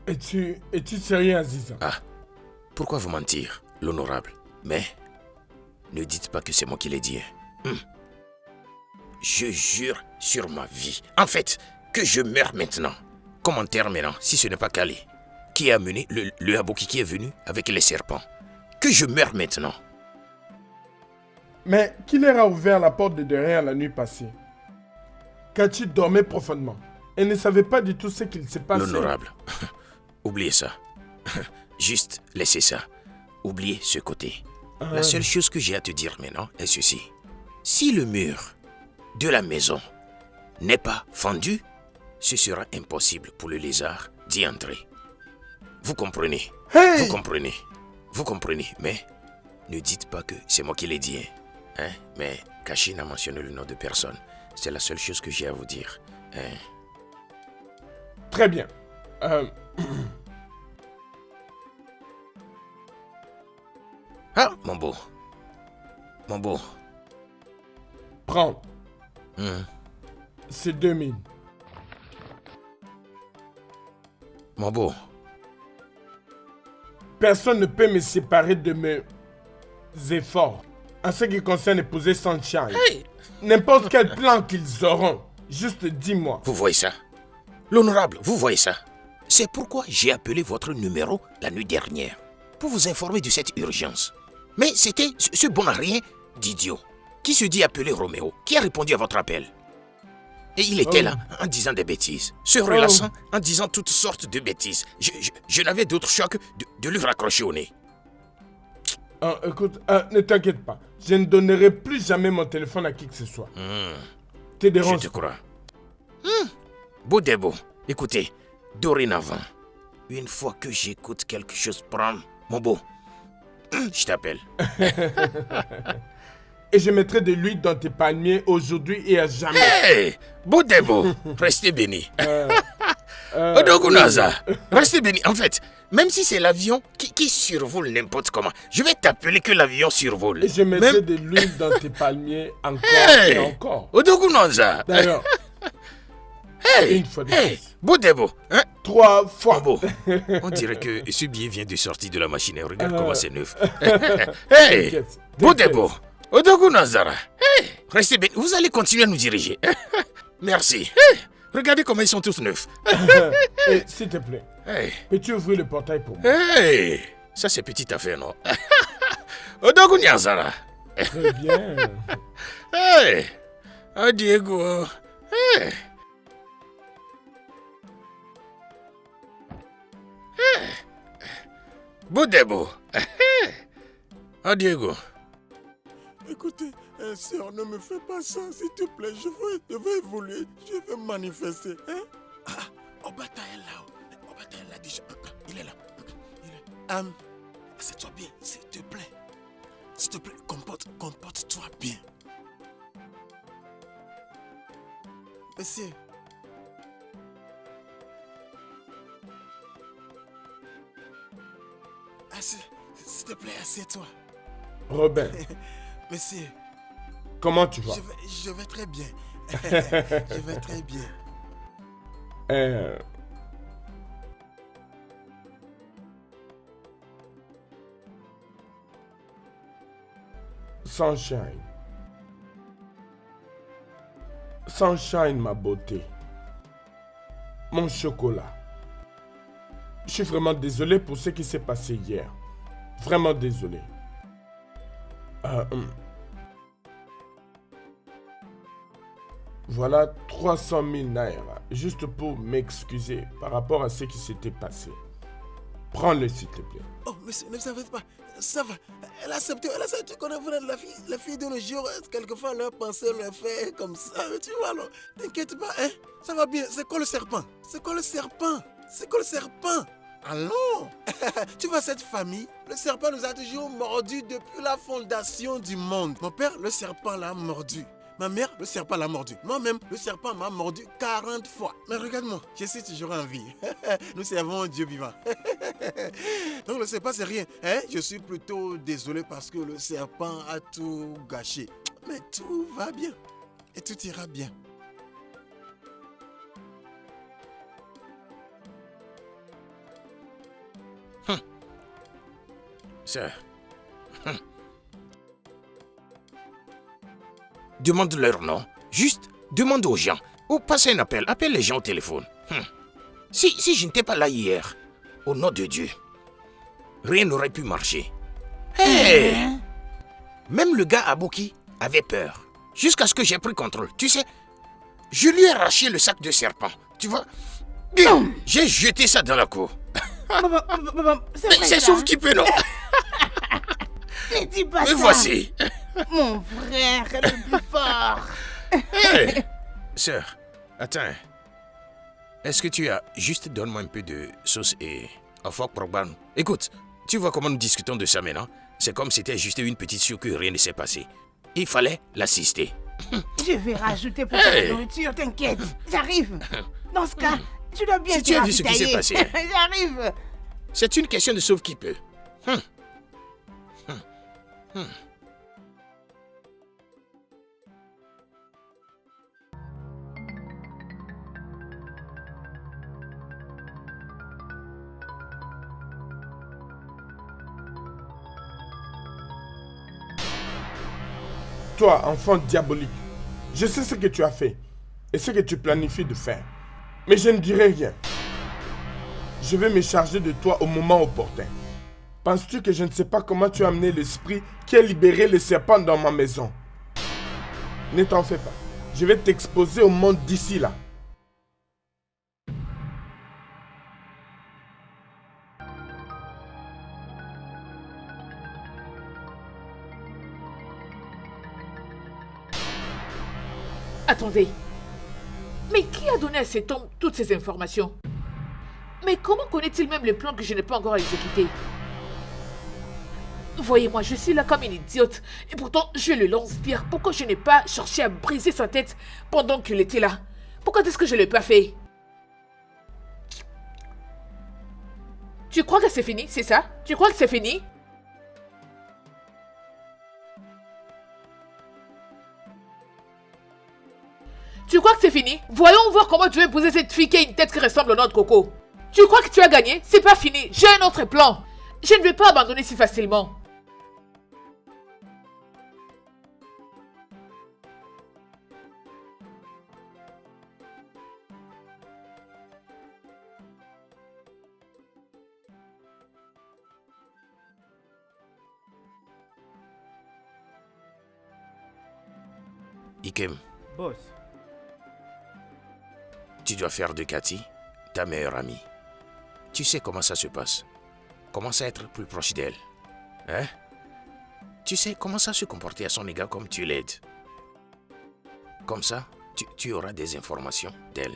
Es-tu sérieux, Aziza? Ah, pourquoi vous mentir, l'honorable? Mais ne dites pas que c'est moi qui l'ai dit. Je jure sur ma vie. En fait, que je meurs maintenant. Commentaire maintenant, si ce n'est pas Kali, qui a amené le Aboki qui est venu avec les serpents. Que je meurs maintenant. Mais qui leur a ouvert la porte de derrière la nuit passée? Kachi dormait profondément et ne savait pas du tout ce qu'il s'est passé. L'honorable, oubliez ça. Juste laissez ça. Oubliez ce côté. La seule chose que j'ai à te dire maintenant est ceci. Si le mur de la maison n'est pas fendu, ce sera impossible pour le lézard d'y entrer. Vous comprenez? Hey! Vous comprenez? Vous comprenez? Mais ne dites pas que c'est moi qui l'ai dit. Hein? Mais Kachi n'a mentionné le nom de personne. C'est la seule chose que j'ai à vous dire. Hein? Très bien. Ah, mon beau. Mon beau. Prends. C'est 2000. Mon beau. Personne ne peut me séparer de mes efforts. En ce qui concerne épouser Sunshine. Hey! N'importe quel plan qu'ils auront. Juste dis-moi. Vous voyez ça? L'honorable, vous voyez ça? C'est pourquoi j'ai appelé votre numéro la nuit dernière. Pour vous informer de cette urgence. Mais c'était ce bon à rien d'idiot qui se dit appeler Roméo, qui a répondu à votre appel. Et il était là en disant des bêtises, se relassant en disant toutes sortes de bêtises. Je n'avais d'autre choix que de lui raccrocher au nez. Écoute, ne t'inquiète pas. Je ne donnerai plus jamais mon téléphone à qui que ce soit. Te Je dérange te pas. crois. Boudebo, écoutez, dorénavant, une fois que j'écoute quelque chose prendre, mon beau, je t'appelle. Et je mettrai de l'huile dans tes palmiers aujourd'hui et à jamais. Hey, Boudebo, restez béni. Odogunaza, restez béni. En fait, même si c'est l'avion qui survole n'importe comment, je vais t'appeler que l'avion survole. Et je mettrai Même... de l'huile dans tes palmiers encore Hey, et encore. Odogunaza. D'ailleurs, Hey, une fois de hey, plus. Boudebo, hein? 3 fois. Bon, on dirait que ce billet vient de sortir de la machine. Regarde comment c'est neuf. Hey, T'inquiète, Boudebo, Odogunazara. Hey, restez bien. Vous allez continuer à nous diriger. Merci. Hey, regardez comment ils sont tous neufs. Et s'il te plaît, Hey, peux-tu ouvrir le portail pour moi? hey, ça c'est petite affaire, non? Odogunazara. Très bien. Hey, oh Diego. Hey. Boudebo. Oh Diego. Écoutez, sœur, ne me fais pas ça, s'il te plaît. Je veux évoluer, je veux manifester. Hein? Obata est là. Obata est là déjà. Il est là. Assieds-toi bien, s'il te plaît. S'il te plaît, comporte-toi bien. Monsieur. S'il te plaît, assieds-toi. Robin, Monsieur, comment tu vas? je vais très bien. Je vais très bien. Sunshine. Sunshine, ma beauté. Mon chocolat. Je suis vraiment désolé pour ce qui s'est passé hier. Vraiment désolé. Voilà 300 000 naira, juste pour m'excuser par rapport à ce qui s'était passé. Prends-le s'il te plaît. Oh, monsieur, ne vous inquiétez pas. Ça va. Elle a accepté qu'on est vraiment la fille de nos jours. Quelquefois, leur pensée leur fait comme ça. Mais tu vois, alors, t'inquiète pas, hein. Ça va bien. C'est quoi le serpent? C'est quoi le serpent? C'est quoi le serpent? Allons. Tu vois cette famille? Le serpent nous a toujours mordu depuis la fondation du monde. Mon père, le serpent l'a mordu. Ma mère, le serpent l'a mordu. Moi-même, le serpent m'a mordu 40 fois. Mais regarde-moi, je suis toujours en vie. Nous servons un Dieu vivant. Donc le serpent, c'est rien. Hein? Je suis plutôt désolé parce que le serpent a tout gâché. Mais tout va bien. Et tout ira bien. Sœur. Demande leur nom. Juste demande aux gens. Ou passe un appel. Appelle les gens au téléphone. Si je n'étais pas là hier, au nom de Dieu, rien n'aurait pu marcher. Hey! Même le gars Abouki avait peur. Jusqu'à ce que j'ai pris contrôle. Tu sais, je lui ai arraché le sac de serpent. Tu vois? J'ai jeté ça dans la cour. C'est sauf qui peut, non? Ne dis pas Me ça. voici. Mon frère est le plus fort. Hey, sœur, attends. Est-ce que tu as... Juste donne-moi un peu de sauce et... Enfin, probable. Écoute, tu vois comment nous discutons de ça maintenant? C'est comme si c'était juste une petite chose que rien ne s'est passé. Il fallait l'assister. Je vais rajouter pour ta Hey. nourriture, t'inquiète. J'arrive. Dans ce cas, tu dois bien Si te tu as vu ce qui s'est ravitailler. passé. J'arrive. C'est une question de sauve qui peut. Toi, enfant diabolique, je sais ce que tu as fait et ce que tu planifies de faire. Mais je ne dirai rien. Je vais me charger de toi au moment opportun. Penses-tu que je ne sais pas comment tu as amené l'esprit qui a libéré le serpent dans ma maison? Ne t'en fais pas. Je vais t'exposer au monde d'ici là. Attendez. Mais qui a donné à cet homme toutes ces informations? Mais comment connaît-il même les plans que je n'ai pas encore exécutés? Voyez-moi, je suis là comme une idiote. Et pourtant, je le lance-pierre. Pourquoi je n'ai pas cherché à briser sa tête pendant qu'il était là? Pourquoi est-ce que je ne l'ai pas fait? Tu crois que c'est fini, c'est ça? Tu crois que c'est fini? Tu crois que c'est fini? Voyons voir comment tu veux épouser cette fille qui a une tête qui ressemble au nôtre, Coco. Tu crois que tu as gagné? C'est pas fini. J'ai un autre plan. Je ne vais pas abandonner si facilement. Ikem, Boss, tu dois faire de Cathy ta meilleure amie. Tu sais comment ça se passe. Commence à être plus proche d'elle. Hein? Tu sais, commence à se comporter à son égard comme tu l'aides. Comme ça, tu auras des informations d'elle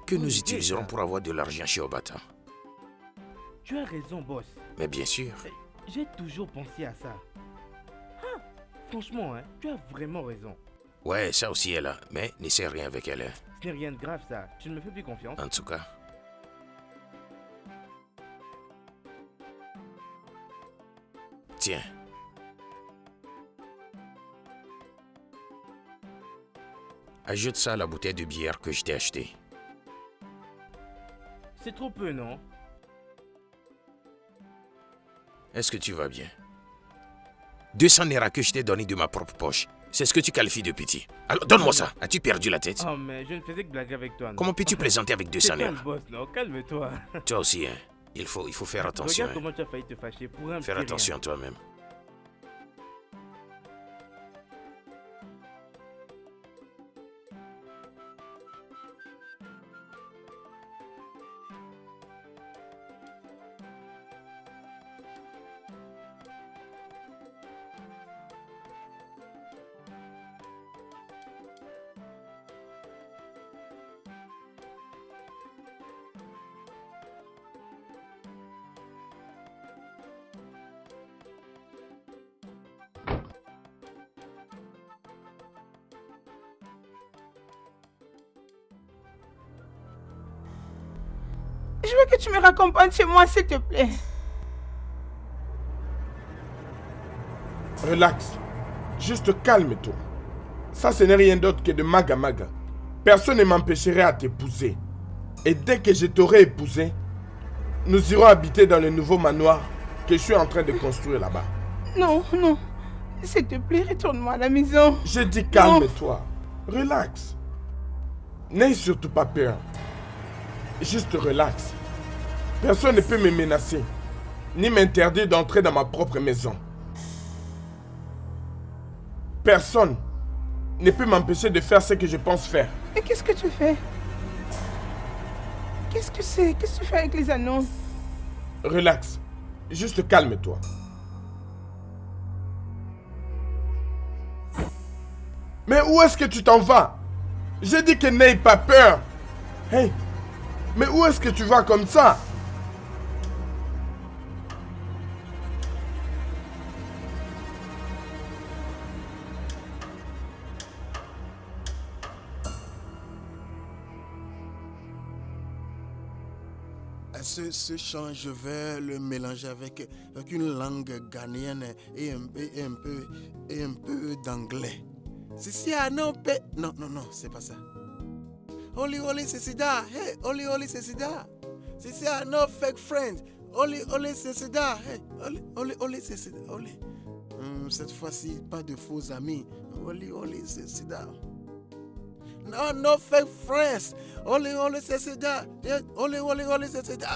que nous utiliserons pour avoir de l'argent chez Obata. tu as raison, boss. Mais bien sûr, J'ai toujours pensé à ça. Ah, franchement, hein, tu as vraiment raison. ouais, ça aussi est là, mais n'essaie rien avec elle. Hein. Ce n'est rien de grave, ça. Tu ne me fais plus confiance. En tout cas. Tiens. Ajoute ça à la bouteille de bière que je t'ai achetée. C'est trop peu, non? Est-ce que tu vas bien? 200 naira que je t'ai donné de ma propre poche. C'est ce que tu qualifies de pitié. Alors donne-moi ça. As-tu perdu la tête? Oh, mais je ne faisais que blaguer avec toi, non? Comment peux-tu plaisanter avec 200 C'est toi naira? le boss, non? Calme-toi. Toi aussi, hein. Il faut faire attention. Regarde Hein. comment tu as failli te fâcher pour un Faire petit attention rien. à toi-même. Je veux que tu me raccompagnes chez moi, s'il te plaît. Relax. Juste calme-toi. Ça, ce n'est rien d'autre que de maga maga. Personne ne m'empêcherait à t'épouser. Et dès que je t'aurai épousé, nous irons habiter dans le nouveau manoir que je suis en train de construire là-bas. Non, non. S'il te plaît, retourne-moi à la maison. Je dis calme-toi. Relax. N'aie surtout pas peur. Juste relax. Personne ne peut me menacer, ni m'interdire d'entrer dans ma propre maison. Personne ne peut m'empêcher de faire ce que je pense faire. Et qu'est-ce que tu fais? Qu'est-ce que c'est? Qu'est-ce que tu fais avec les annonces? Relax. Juste calme-toi. Mais où est-ce que tu t'en vas? J'ai dit que n'aie pas peur. Hey, mais où est-ce que tu vas comme ça? Ce chant, je vais le mélanger avec une langue ghanéenne et un peu d'anglais. Si, non, non, c'est pas ça. Oli, c'est Sida. Hey, Oli, c'est Sida. Si, no fake friends. Oli, c'est Sida. Hey, Oli, c'est Sida. Oli. Cette fois-ci, pas de faux amis. Oli, c'est Sida. No fake friends. Oli, c'est Sida. Yeah, Oli, c'est Sida.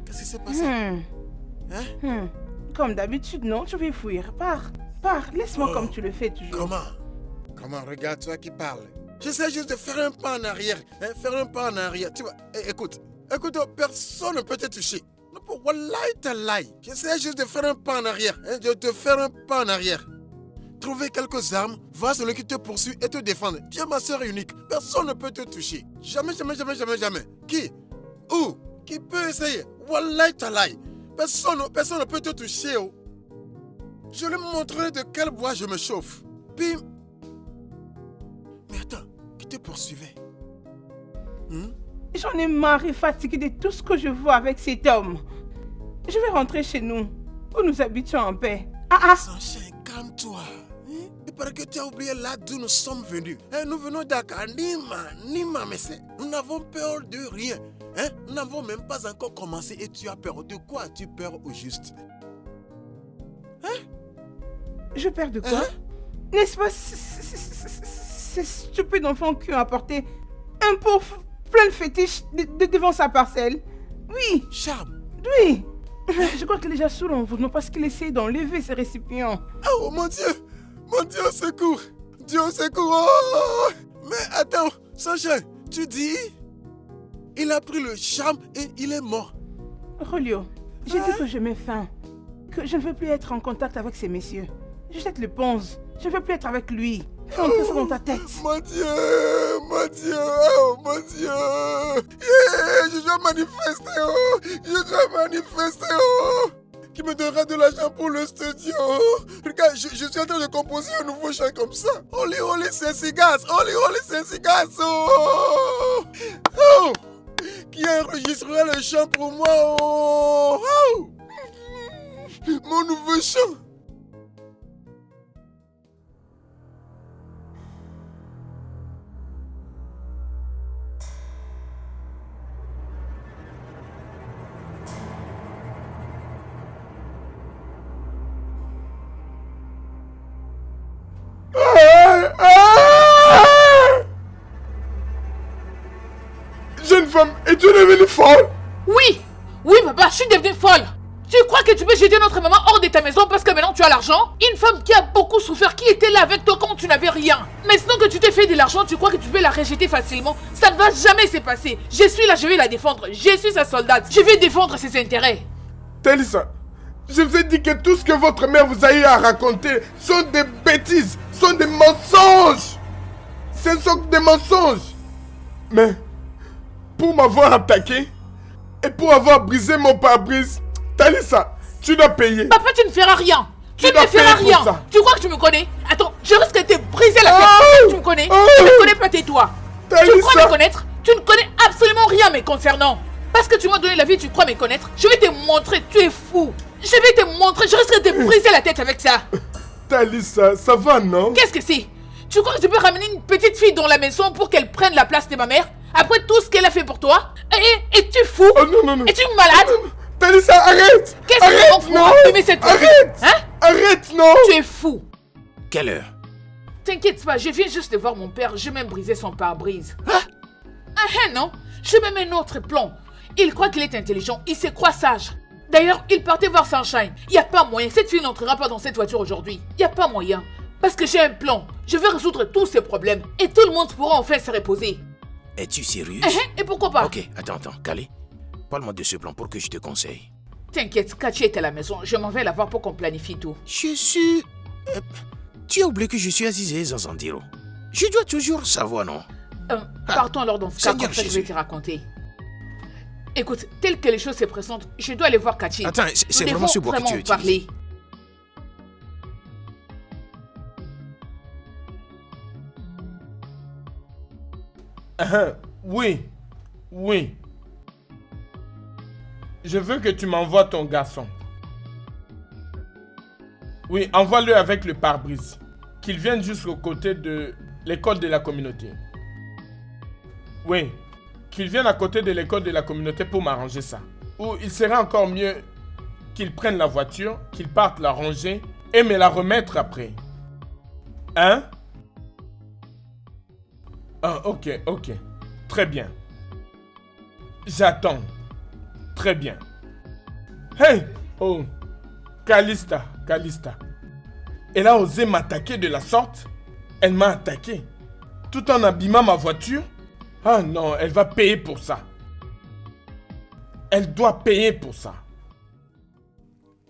Qu'est-ce qui s'est passé? Hein? Comme d'habitude, non, tu veux fuir. Pars, laisse-moi comme tu le fais toujours. Comment? Regarde, toi qui parles. J'essaie juste de faire un pas en arrière. Hein, faire un pas en arrière. Tu vois, écoute. Écoute, personne ne peut te toucher. Wallahi talahi. J'essaie juste de faire un pas en arrière. De te faire un pas en arrière. Trouver quelques armes, voir celui qui te poursuit et te défendre. Tu es ma soeur unique. Personne ne peut te toucher. Jamais, jamais, jamais, jamais, jamais. Qui? Où? Qui peut essayer? Wallahi talahi. Personne ne peut te toucher. Oh. Je lui montrerai de quel bois je me chauffe. Puis... Mais attends, qui te poursuivait? J'en ai marre et fatigué de tout ce que je vois avec cet homme. Je vais rentrer chez nous, où nous habitons en paix. Sunshine, calme-toi. Il paraît que tu as oublié là d'où nous sommes venus. Nous venons d'Akar, Nima, mais nous n'avons peur de rien. Nous n'avons même pas encore commencé et tu as peur. De quoi as-tu peur au juste? Je perds de quoi? N'est-ce pas ces stupides enfants qui ont apporté un pauvre plein de fétiches devant sa parcelle? Oui. Charme. Oui. Je crois qu'il est déjà sous l'environnement parce qu'il essaie d'enlever ses récipients. Oh mon Dieu! Mon Dieu, au secours! Dieu, au secours! Oh! Mais attends, Sunshine, tu dis... Il a pris le charme et il est mort. Rolio, j'ai dit que je mets faim. Que je ne veux plus être en contact avec ces messieurs. Je jette le ponce. Je ne veux plus être avec lui. Fais entrer ça dans ta tête. Mon Dieu! Mon Dieu! Oh mon Dieu! Yeah, je dois manifester! Oh! Je dois manifester! Oh! Qui me donnera de l'argent pour le studio? Regarde, je suis en train de composer un nouveau chant comme ça. Holy, holy, Sensigas! Holy, holy, Sensigas! Oh! Oh! Qui enregistrera le chant pour moi? Oh! Oh! Mon nouveau chant! Jeune femme, es-tu devenue folle? Oui, papa, je suis devenue folle. Tu crois que tu peux jeter notre maman hors de ta maison parce que maintenant tu as l'argent? Une femme qui a beaucoup souffert, qui était là avec toi quand tu n'avais rien. Maintenant que tu t'es fait de l'argent, tu crois que tu peux la rejeter facilement? Ça ne va jamais se passer. Je suis là, je vais la défendre. Je suis sa soldate. Je vais défendre ses intérêts. Télissa, je vous ai dit que tout ce que votre mère vous a eu à raconter sont des bêtises, sont des mensonges. Ce sont des mensonges. Mais, pour m'avoir attaqué et pour avoir brisé mon pare-brise, Télissa, tu dois payer. Papa, tu ne feras rien. Tu ne dois feras payer pour rien. ça. Tu crois que tu me connais? Attends, je risque de te briser la tête. Oh! Tu me connais? Oh! Tu ne connais pas, tais-toi. Tu Télissa. crois me connaître? Tu ne connais absolument rien me concernant. Parce que tu m'as donné la vie, tu crois me connaître? Je vais te montrer, tu es fou. Je vais te montrer, je risque de te briser la tête avec ça. Télissa, ça va, non? Qu'est-ce que c'est? Tu crois que tu peux ramener une petite fille dans la maison pour qu'elle prenne la place de ma mère? Après tout ce qu'elle a fait pour toi? Es-tu fou? Oh non, non, non. Es-tu malade? Non, non. Télissa, arrête! Qu'est-ce que Arrête, tu m'en non! fous d'allumer cette petite? Arrête! Hein? Arrête, non! Tu es fou. Quelle heure? T'inquiète pas, je viens juste de voir mon père, je vais même briser son pare-brise. Non, je mets un autre plan. Il croit qu'il est intelligent, il se croit sage. D'ailleurs, il partait voir Sunshine. Il n'y a pas moyen, cette fille n'entrera pas dans cette voiture aujourd'hui. Il n'y a pas moyen. Parce que j'ai un plan. Je vais résoudre tous ces problèmes. Et tout le monde pourra enfin se reposer. Es-tu sérieuse? Et pourquoi pas? Ok, attends, Calais. Parle-moi de ce plan pour que je te conseille. T'inquiète, Kachi est à la maison. Je m'en vais la voir pour qu'on planifie tout. Je suis... tu as oublié que je suis Azizé Zanzandiro. Je dois toujours savoir, non? Partons alors dans ce cas, Seigneur comme ça je vais Jésus. te raconter. Écoute, tel que les choses se présentent, je dois aller voir Kachi. Attends, c'est Nous vraiment ce devons bois que tu vraiment utilises. parler. Oui, oui. Je veux que tu m'envoies ton garçon. Oui, envoie-le avec le pare-brise. Qu'il vienne jusqu'au côté de l'école de la communauté. Oui, qu'il vienne à côté de l'école de la communauté pour m'arranger ça. Ou il serait encore mieux qu'il prenne la voiture, qu'il parte la ranger et me la remettre après. Hein? Ah, ok. Très bien. J'attends. Très bien. Hey! Oh! Calista. Elle a osé m'attaquer de la sorte. Elle m'a attaqué. Tout en abîmant ma voiture. Ah non, elle va payer pour ça. Elle doit payer pour ça.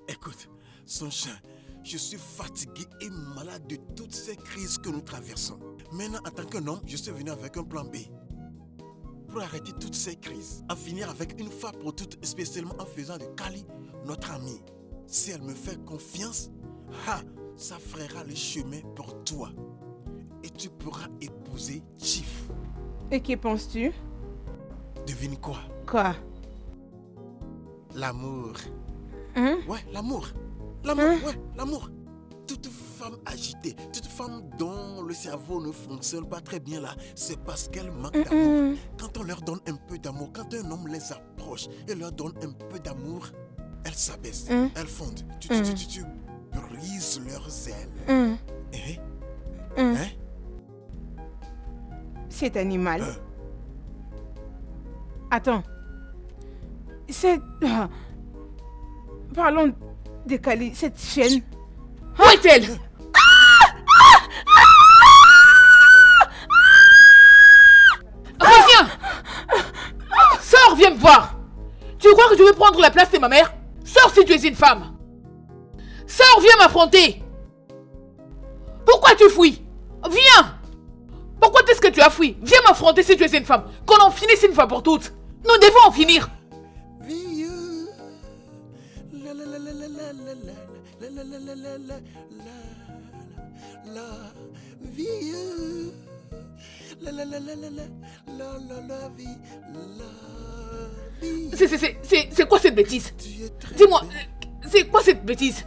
Écoute, Sunshine, je suis fatigué et malade de toutes ces crises que nous traversons. Maintenant, en tant qu'un homme, je suis venu avec un plan B. Pour arrêter toutes ces crises, en finir avec une fois pour toutes, spécialement en faisant de Kali notre amie. Si elle me fait confiance, ça fera le chemin pour toi. Et tu pourras épouser Chief. Et que penses-tu? Devine quoi? Quoi? L'amour. Hein? Ouais, l'amour. L'amour, ouais, l'amour. Toute femme agitée, toute femme dont le cerveau ne fonctionne pas très bien là, c'est parce qu'elle manque d'amour. Quand on leur donne un peu d'amour, quand un homme les approche et leur donne un peu d'amour, elles s'abaissent, elles fondent. Tu brises leurs ailes. Hein? Cet animal. Attends. C'est... Parlons de Kali, cette chienne. Où est-elle? Reviens! Sors, viens me voir! Tu crois que je vais prendre la place de ma mère? Sors si tu es une femme! Sors, viens m'affronter! Pourquoi tu fuis? Viens! Pourquoi est-ce que tu as fui? Viens m'affronter si tu es une femme! Qu'on en finisse une fois pour toutes! Nous devons en finir! C'est quoi cette bêtise? Dis-moi, c'est quoi cette bêtise?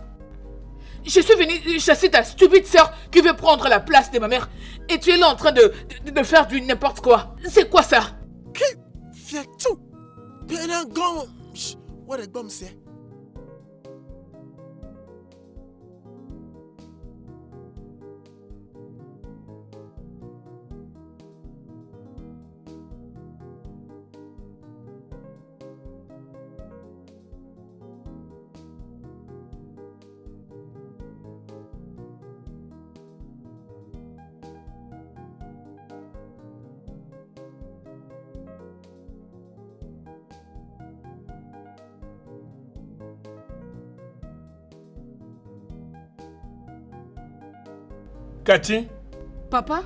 Je suis venu chasser ta stupide sœur qui veut prendre la place de ma mère et tu es là en train de faire du n'importe quoi. C'est quoi ça? Fais tout. Bien un gomme. What a gomme c'est? Cathy, Papa?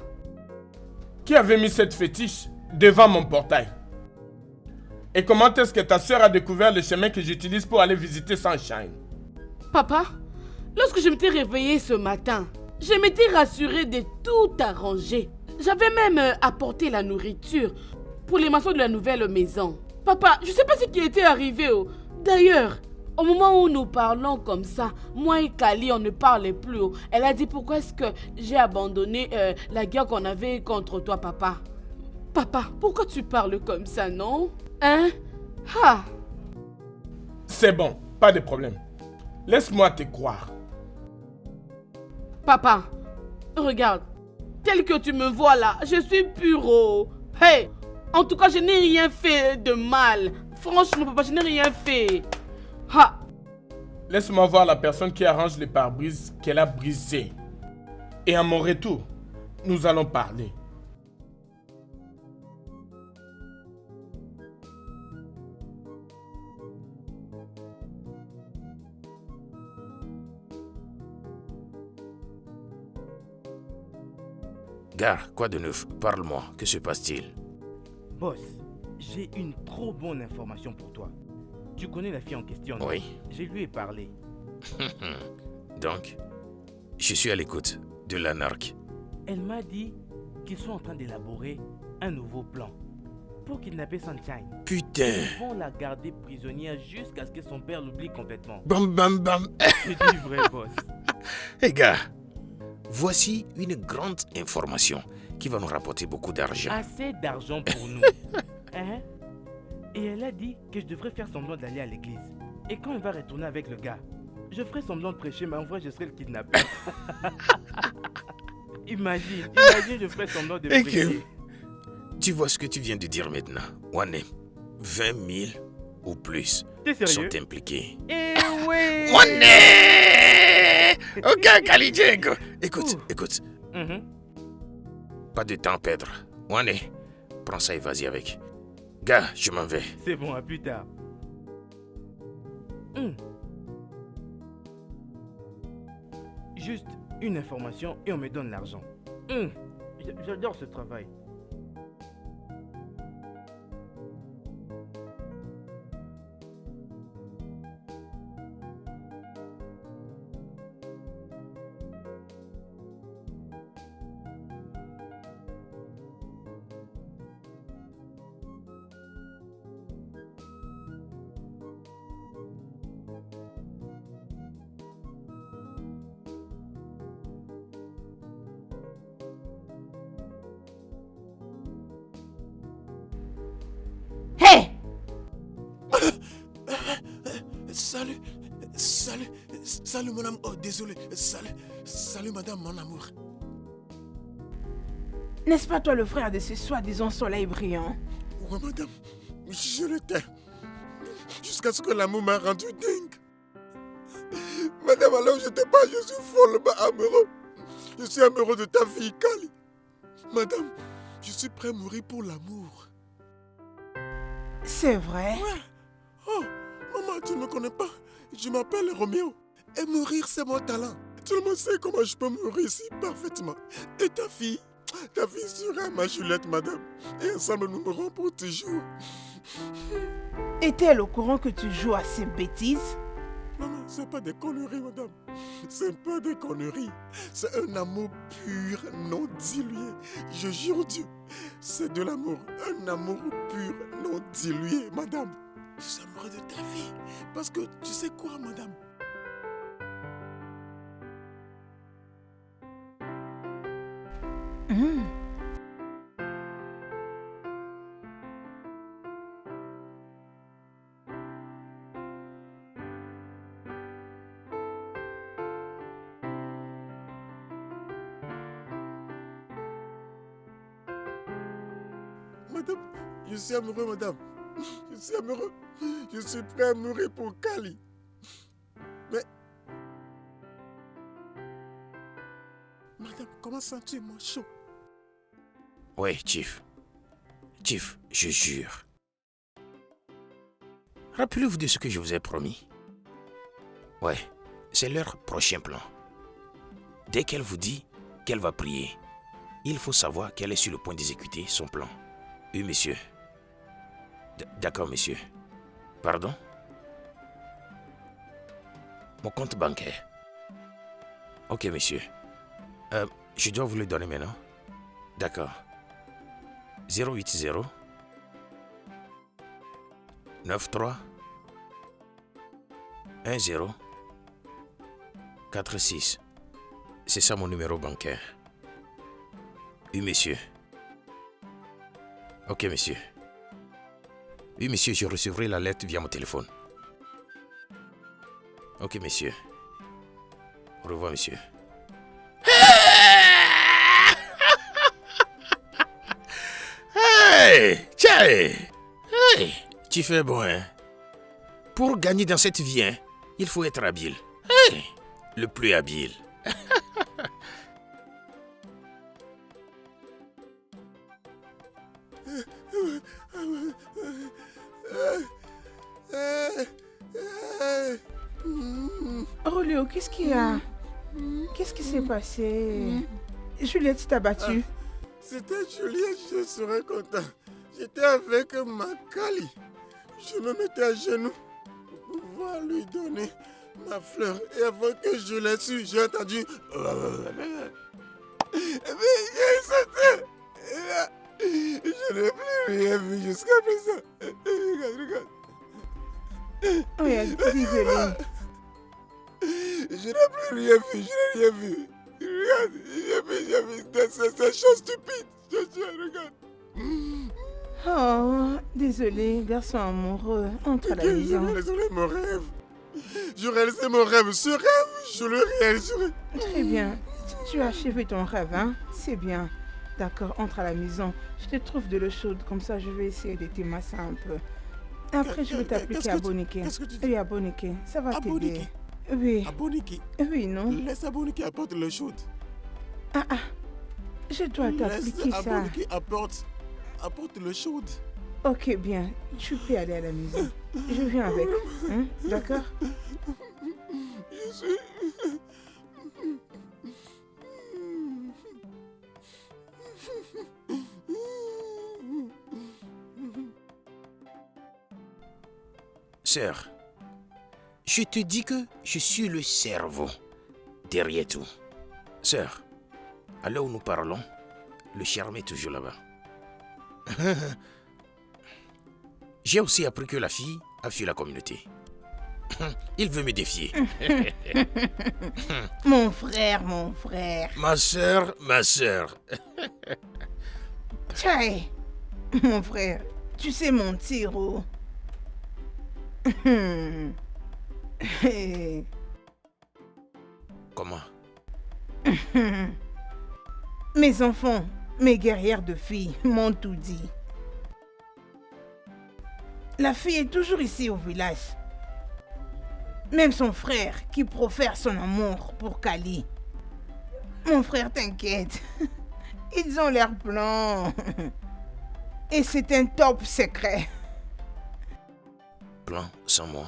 qui avait mis cette fétiche devant mon portail? Et comment est-ce que ta sœur a découvert le chemin que j'utilise pour aller visiter Sunshine? Papa, lorsque je m'étais réveillée ce matin, je m'étais rassurée de tout arranger. J'avais même apporté la nourriture pour les maçons de la nouvelle maison. Papa, je sais pas ce qui était arrivé. D'ailleurs, au moment où nous parlons comme ça, moi et Kali, on ne parlait plus. Elle a dit pourquoi est-ce que j'ai abandonné la guerre qu'on avait contre toi, papa. Papa, pourquoi tu parles comme ça, non? Hein? Ha! C'est bon, pas de problème. Laisse-moi te croire. Papa, regarde, tel que tu me vois là, je suis pur. Hey! En tout cas, je n'ai rien fait de mal. Franchement, papa, je n'ai rien fait. Ha! Laisse-moi voir la personne qui arrange les pare-brises qu'elle a brisées. Et à mon retour, nous allons parler. Gare, quoi de neuf? Parle-moi, que se passe-t-il? Boss, j'ai une trop bonne information pour toi. Tu connais la fille en question, non? Oui. Je lui ai parlé. Donc, je suis à l'écoute de l'anarque. Elle m'a dit qu'ils sont en train d'élaborer un nouveau plan pour kidnapper Sunshine. Putain! Ils vont la garder prisonnière jusqu'à ce que son père l'oublie complètement. Bam bam bam! C'est du vrai, boss. Hé gars, voici une grande information qui va nous rapporter beaucoup d'argent. Assez d'argent pour nous. Hein? Et elle a dit que je devrais faire semblant d'aller à l'église. Et quand elle va retourner avec le gars, je ferai semblant de prêcher, mais en vrai, je serai le kidnappeur. Imagine, je ferai semblant de prêcher. Tu vois ce que tu viens de dire maintenant? On est 20 000 ou plus T'es sérieux? sont impliqués. Eh ouais! On est... Ok, Kali Diego. Écoute. Pas de temps à perdre. On est... Prends ça et vas-y avec. Gars, je m'en vais. C'est bon, à plus tard. Juste une information et on me donne l'argent. J'adore ce travail. Hé! Salut mon amour. Oh, désolé. Salut madame, mon amour. N'est-ce pas toi le frère de ce soi-disant soleil brillant? Ouais madame, je l'étais. Jusqu'à ce que l'amour m'a rendu dingue. Madame, alors je t'ai pas, je suis follement amoureux. Je suis amoureux de ta fille Kali. Madame, je suis prêt à mourir pour l'amour. C'est vrai? Ouais. Oh, maman, tu ne me connais pas. Je m'appelle Roméo. Et mourir, c'est mon talent. Tout le monde sait comment je peux mourir si parfaitement. Et ta fille sera ma Juliette, madame. Et ensemble, nous mourrons pour toujours. Est-elle au courant que tu joues à ces bêtises? Maman, c'est pas des conneries, madame. C'est pas des conneries. C'est un amour pur, non dilué. Je jure Dieu, c'est de l'amour. Un amour pur, non dilué, madame. Je suis amoureux de ta fille. Parce que tu sais quoi, madame? Madame, je suis amoureux, madame. Je suis amoureux. Je suis prêt à mourir pour Kali. Mais... Madame, comment sens-tu mon chaud? Ouais, Chief. Chief, je jure. Rappelez-vous de ce que je vous ai promis. Ouais, c'est leur prochain plan. Dès qu'elle vous dit qu'elle va prier, il faut savoir qu'elle est sur le point d'exécuter son plan. Oui, monsieur. D'accord, monsieur. Pardon? Mon compte bancaire. Ok, monsieur. Je dois vous le donner maintenant. D'accord. 080 93 10 46. C'est ça mon numéro bancaire. Oui, monsieur. Ok, monsieur. Oui, monsieur, je recevrai la lettre via mon téléphone. Ok, monsieur. Au revoir, monsieur. Hey! Tiens! Hey! Tu fais bon, hein? Pour gagner dans cette vie, hein, il faut être habile. Hey! Le plus habile. Roléo, qu'est-ce qu'il y a? Qu'est-ce qui s'est passé? Juliette t'a battu. C'était Juliette, je serais content. J'étais avec ma Kali. Je me mettais à genoux pour pouvoir lui donner ma fleur. Et avant que je l'ai su, j'ai entendu... Et puis, j'ai sauté. Et là, je n'ai plus rien vu jusqu'à présent. Regarde. Oui, désolé. Je n'ai plus rien vu, Regarde, j'ai vu ces choses stupides. Regarde. Oh, désolé, garçon amoureux. Entre à la maison. J'ai réalisé mon rêve. Je réalisais mon rêve. Ce rêve, je le réaliserai. Très bien. Tu as achevé ton rêve, hein? C'est bien. D'accord, entre à la maison. Je te trouve de l'eau chaude, comme ça je vais essayer de t'émasser un peu. Après, je vais t'appliquer Abonike. Oui, Abonike, ça va t'aider. Oui. Abonike? Oui, non? Laisse Abonike apporte l'eau chaude. Je dois t'appliquer ça. Abonike apporte l'eau chaude. Ok, bien. Tu peux aller à la maison. Je viens avec. Hein? D'accord? Sœur, je te dis que je suis le cerveau derrière tout. Sœur, à l'heure où nous parlons, le charme est toujours là-bas. J'ai aussi appris que la fille a fui la communauté. Il veut me défier. Mon frère, mon frère. Ma sœur, ma sœur. Tchaï, mon frère, tu sais mentir, oh. Comment? Mes enfants, mes guerrières de filles m'ont tout dit. La fille est toujours ici au village. Même son frère qui profère son amour pour Kali. Mon frère, t'inquiète. Ils ont leur plan. Et c'est un top secret. Plan sans moi.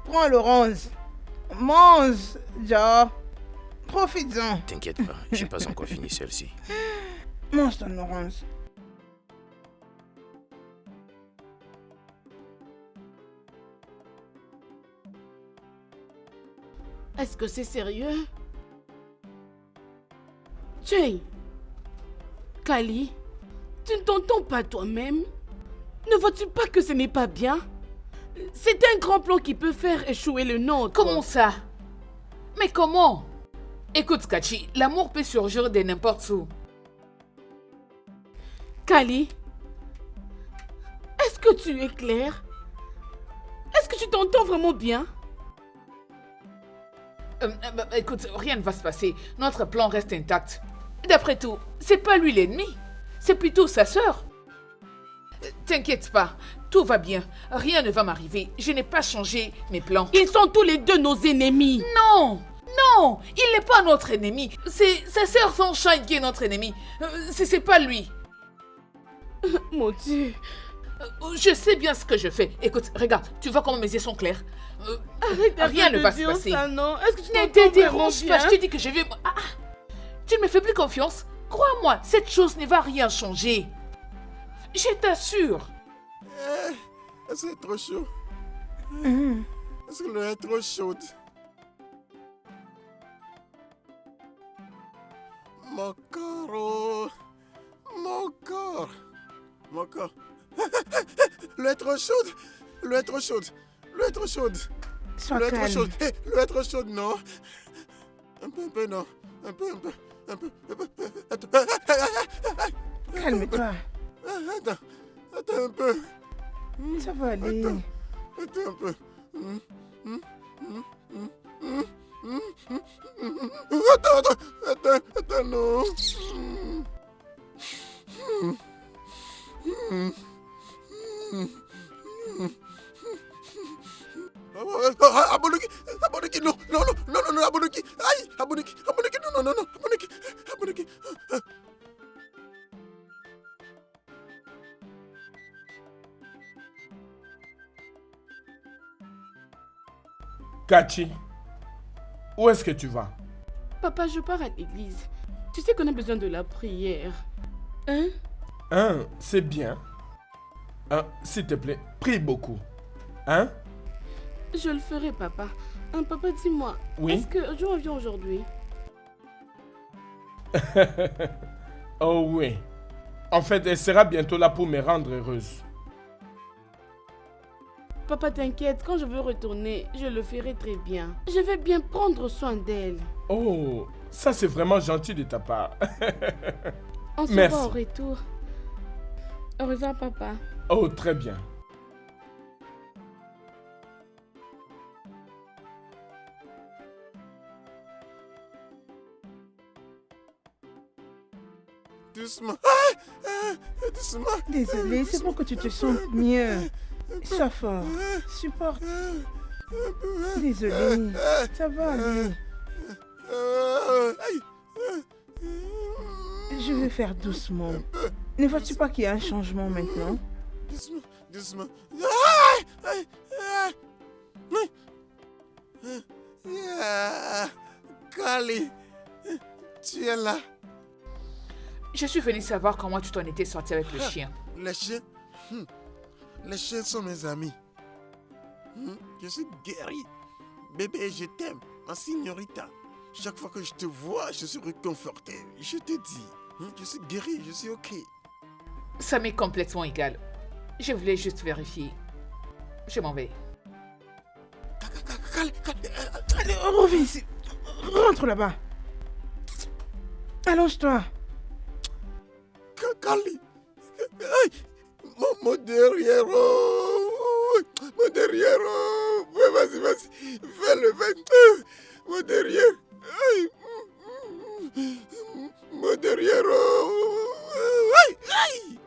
Prends l'orange. Mange, Joe. Profites-en. T'inquiète pas, j'ai pas encore fini celle-ci. Mange ton orange. Est-ce que c'est sérieux? Jay, Kali, tu ne t'entends pas toi-même? Ne vois-tu pas que ce n'est pas bien? C'est un grand plan qui peut faire échouer le nôtre. Comment ça? Mais comment? Écoute, Kachi, l'amour peut surgir de n'importe où. Kali, est-ce que tu es clair? Est-ce que tu t'entends vraiment bien? Écoute, rien ne va se passer. Notre plan reste intact. D'après tout, c'est pas lui l'ennemi. C'est plutôt sa sœur. T'inquiète pas, tout va bien. Rien ne va m'arriver. Je n'ai pas changé mes plans. Ils sont tous les deux nos ennemis. Non! Non! Il n'est pas notre ennemi. C'est sa sœur Sunshine qui est notre ennemi. C'est pas lui. Mon Dieu. Je sais bien ce que je fais. Écoute, regarde, tu vois comment mes yeux sont clairs. Arrête rien ne va se dire passer. ça, non? Est-ce que tu Ne t'entends te vraiment dérange bien? pas, je te dis que je vais... tu ne me fais plus confiance? Crois-moi, cette chose ne va rien changer. Je t'assure. C'est trop chaud. Est-ce que l'eau est trop chaude? Mon corps, oh. Mon corps. Mon corps. L'eau est trop chaude. L'eau est trop chaude. L'eau est trop chaude. Sois L'eau est trop calme. chaude. L'eau est trop chaude, non. Un peu, non. Un peu. Calme-toi. Attends un peu. Ça va aller. Attends un peu. Attends, non. Aboniki, non, Aboniki. Aïe, Aboniki, non, Aboniki. Kachi, où est-ce que tu vas? Papa, je pars à l'église. Tu sais qu'on a besoin de la prière. Hein? C'est bien. S'il te plaît, prie beaucoup. Hein? Je le ferai, papa. Papa, dis-moi, Oui? est-ce que je reviens aujourd'hui? Oh oui. En fait, elle sera bientôt là pour me rendre heureuse. Papa, t'inquiète, quand je veux retourner, je le ferai très bien. Je vais bien prendre soin d'elle. Oh, ça c'est vraiment gentil de ta part. On se Merci. voit au retour. Au revoir, papa. Oh, très bien. Doucement. Doucement. Désolé, c'est pour que tu te sentes mieux. Sois fort. Supporte. Désolé. Ça va aller. Aïe. Je Je vais faire doucement. Ne vois-tu pas qu'il y a un changement maintenant? Doucement, doucement. Aïe, aïe, aïe. Kali, tu es là. Je suis venue savoir comment tu t'en étais sorti avec le chien. Les chiens, les chiens sont mes amis. Je suis guéri. Bébé, je t'aime, ma signorita. Chaque fois que je te vois, je suis réconforté. Je te dis, je suis guéri, je suis ok. Ça m'est complètement égal. Je voulais juste vérifier. Je m'en vais. Allez, reviens ici. Rentre là-bas. Allonge-toi. Kali, mon derrière. Mon derrière. Vas-y. Fais-le. Mon derrière. Mon derrière. Aïe.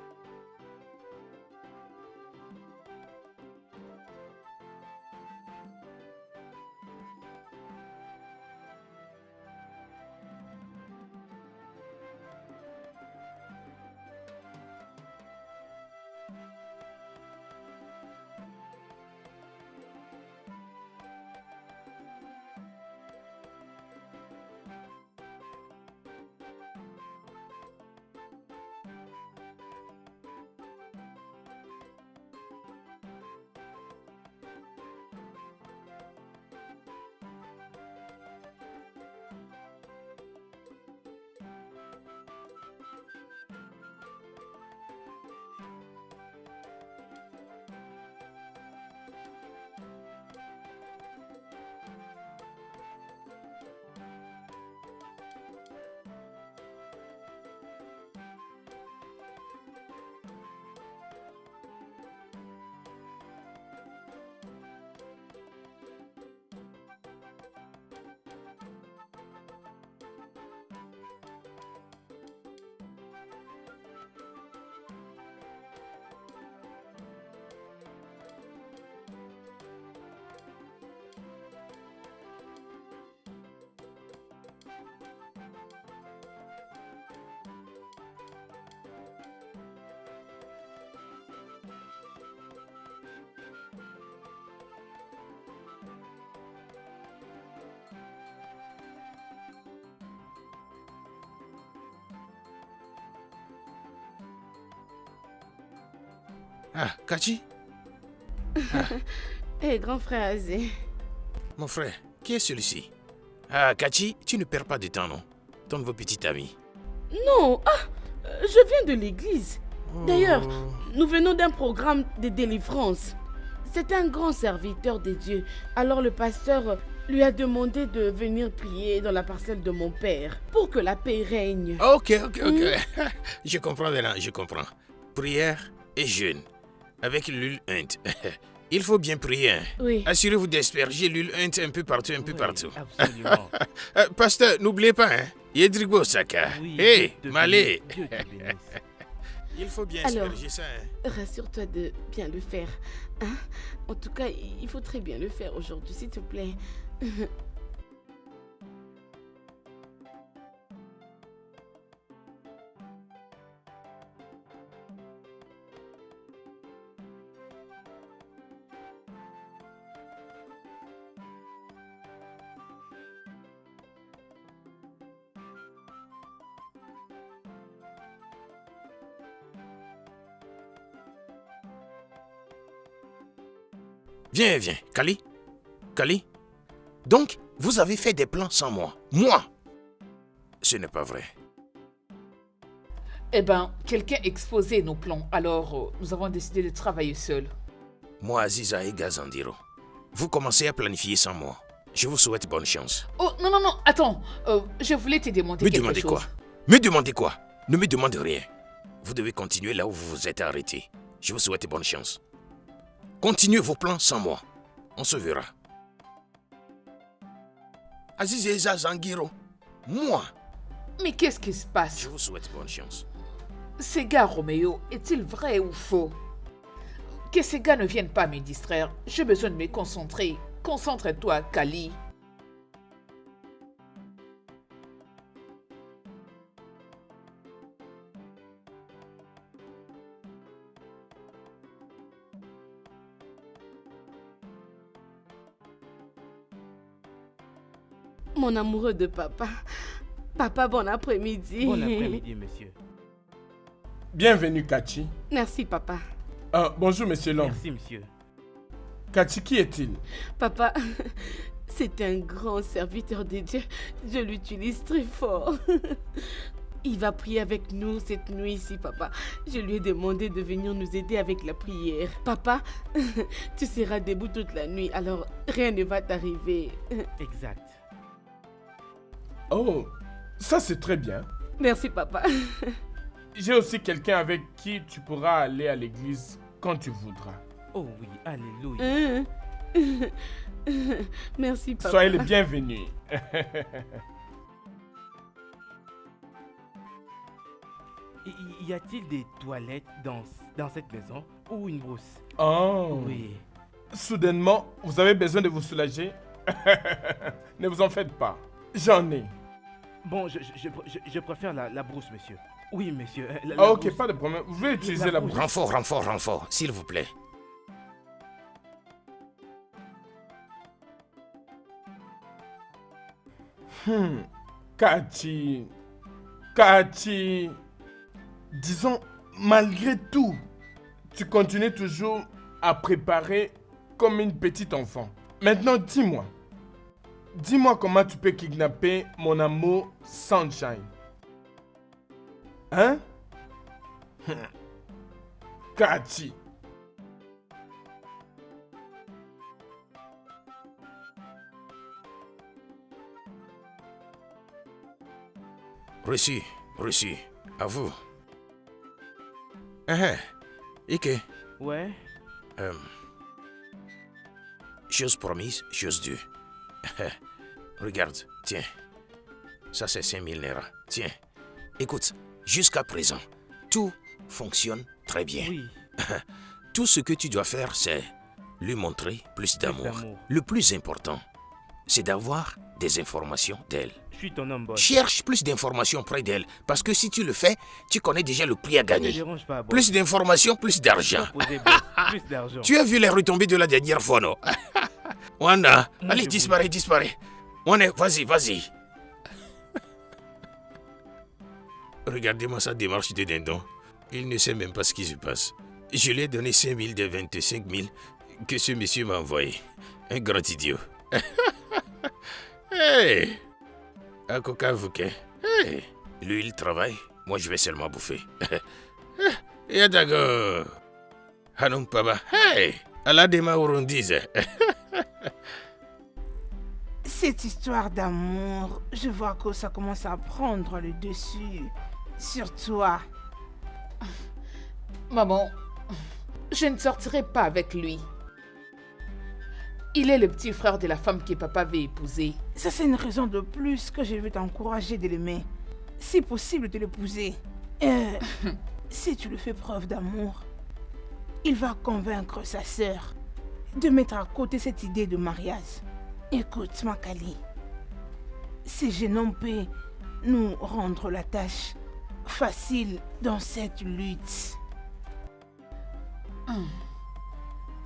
Ah, Kachi? Hé, grand frère Azé. Mon frère, qui est celui-ci? Ah, Kachi, tu ne perds pas de temps, non? Ton nouveau petit ami. Non, je viens de l'église. D'ailleurs, nous venons d'un programme de délivrance. C'est un grand serviteur de Dieu. Alors le pasteur lui a demandé de venir prier dans la parcelle de mon père pour que la paix règne. Ok. Je comprends maintenant, je comprends. Prière et jeûne. Avec l'huile Inde. Il faut bien prier. Hein. Oui. Assurez-vous d'asperger l'huile Inde un peu partout, partout. Absolument. Pasteur, n'oubliez pas, hein. Yedrigo Saka. Oui, Hé, Dieu te Malé. bénisse, Dieu te bénisse. Il faut bien Alors, asperger ça. Hein. Rassure-toi de bien le faire. Hein? En tout cas, il faut très bien le faire aujourd'hui, s'il te plaît. Viens, Kali. Kali. Donc, vous avez fait des plans sans moi. Moi. Ce n'est pas vrai. Eh ben, quelqu'un exposait nos plans, alors nous avons décidé de travailler seuls. Moi, Aziza et Gazandiro. Vous commencez à planifier sans moi. Je vous souhaite bonne chance. Oh, non, attends. Je voulais te demander quelque demandez chose. quoi? Me demandez quoi? Ne me demandez rien. Vous devez continuer là où vous vous êtes arrêté. Je vous souhaite bonne chance. Continuez vos plans sans moi. On se verra. Azizeza Zangiro, moi, Mais qu'est-ce qui se passe? je vous souhaite bonne chance. Ces gars, Roméo, est-il vrai ou faux? Que ces gars ne viennent pas me distraire. J'ai besoin de me concentrer. Concentre-toi, Kali. Mon amoureux de papa. Papa, bon après-midi. Bon après-midi, monsieur. Bienvenue, Kachi. Merci, papa. Bonjour, monsieur Long. Merci, monsieur. Kachi, qui est-il? Papa, c'est un grand serviteur de Dieu. Je l'utilise très fort. Il va prier avec nous cette nuit ici, papa. Je lui ai demandé de venir nous aider avec la prière. Papa, tu seras debout toute la nuit, alors rien ne va t'arriver. Exact. Oh, ça c'est très bien. Merci, papa. J'ai aussi quelqu'un avec qui tu pourras aller à l'église quand tu voudras. Oh oui, alléluia. Merci, papa. Soyez les bienvenus. Y a-t-il des toilettes dans cette maison ou une brousse? Oh. Oui. Soudainement, vous avez besoin de vous soulager? Ne vous en faites pas. J'en ai. Bon, je préfère la brousse, monsieur. Oui, monsieur. Ok, brousse. pas de problème. Vous pouvez utiliser la brousse. Renfort, renfort, renfort, s'il vous plaît. Kachi. Kachi. Disons, malgré tout, tu continues toujours à préparer comme une petite enfant. Maintenant, dis-moi. Dis-moi comment tu peux kidnapper mon amour Sunshine. Hein? Kachi. Reçu, reçu. À vous. Ike, Ouais. chose promise, chose due. Regarde, tiens. Ça, c'est 5000 naira. Tiens. Écoute, jusqu'à présent, tout fonctionne très bien. Oui. Tout ce que tu dois faire, c'est lui montrer plus d'amour. d'amour. Le plus important, c'est d'avoir des informations d'elle. Je suis ton homme, boss. Cherche plus d'informations près d'elle, parce que si tu le fais, tu connais déjà le prix à Ne gagner. dérange pas, boss. Plus d'informations, plus d'argent. Posez, boss. Plus d'argent. Tu as vu les retombées de la dernière fois, non? Wanda, Moi, allez, je disparaît, disparaît. Wanda, vas-y, vas-y. Regardez-moi sa démarche de dindon. Il ne sait même pas ce qui se passe. Je lui ai donné 5 000 des 25 000 que ce monsieur m'a envoyé. Un grand idiot. Hey! Un coca bouquet. Hey! Lui, il travaille. Moi, je vais seulement bouffer. Yadago! Hanum Paba. Hey! Aladema Urundize. Cette histoire d'amour, je vois que ça commence à prendre le dessus sur toi. Maman, je ne sortirai pas avec lui. Il est le petit frère de la femme que papa veut épouser. Ça, c'est une raison de plus que je veux t'encourager de l'aimer. Si possible, de l'épouser. Si tu lui fais preuve d'amour, il va convaincre sa sœur de mettre à côté cette idée de mariage. Écoute, Makali, ce jeune homme peut nous rendre la tâche facile dans cette lutte.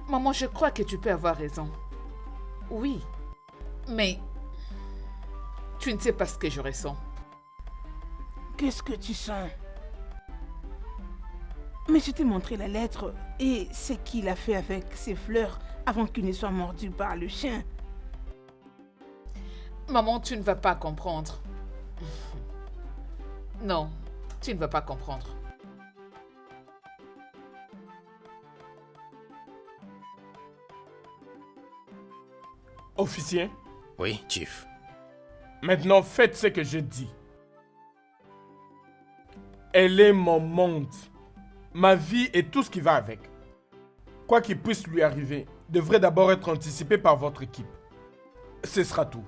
Maman, je crois que tu peux avoir raison. Oui, mais tu ne sais pas ce que je ressens. Qu'est-ce que tu sens? Mais je t'ai montré la lettre et ce qu'il a fait avec ses fleurs avant qu'il ne soit mordu par le chien. Maman, tu ne vas pas comprendre. Non, tu ne vas pas comprendre. Officier, Oui, Chief. maintenant faites ce que je dis. Elle est mon monde, ma vie et tout ce qui va avec. Quoi qu'il puisse lui arriver, devrait d'abord être anticipé par votre équipe. Ce sera tout.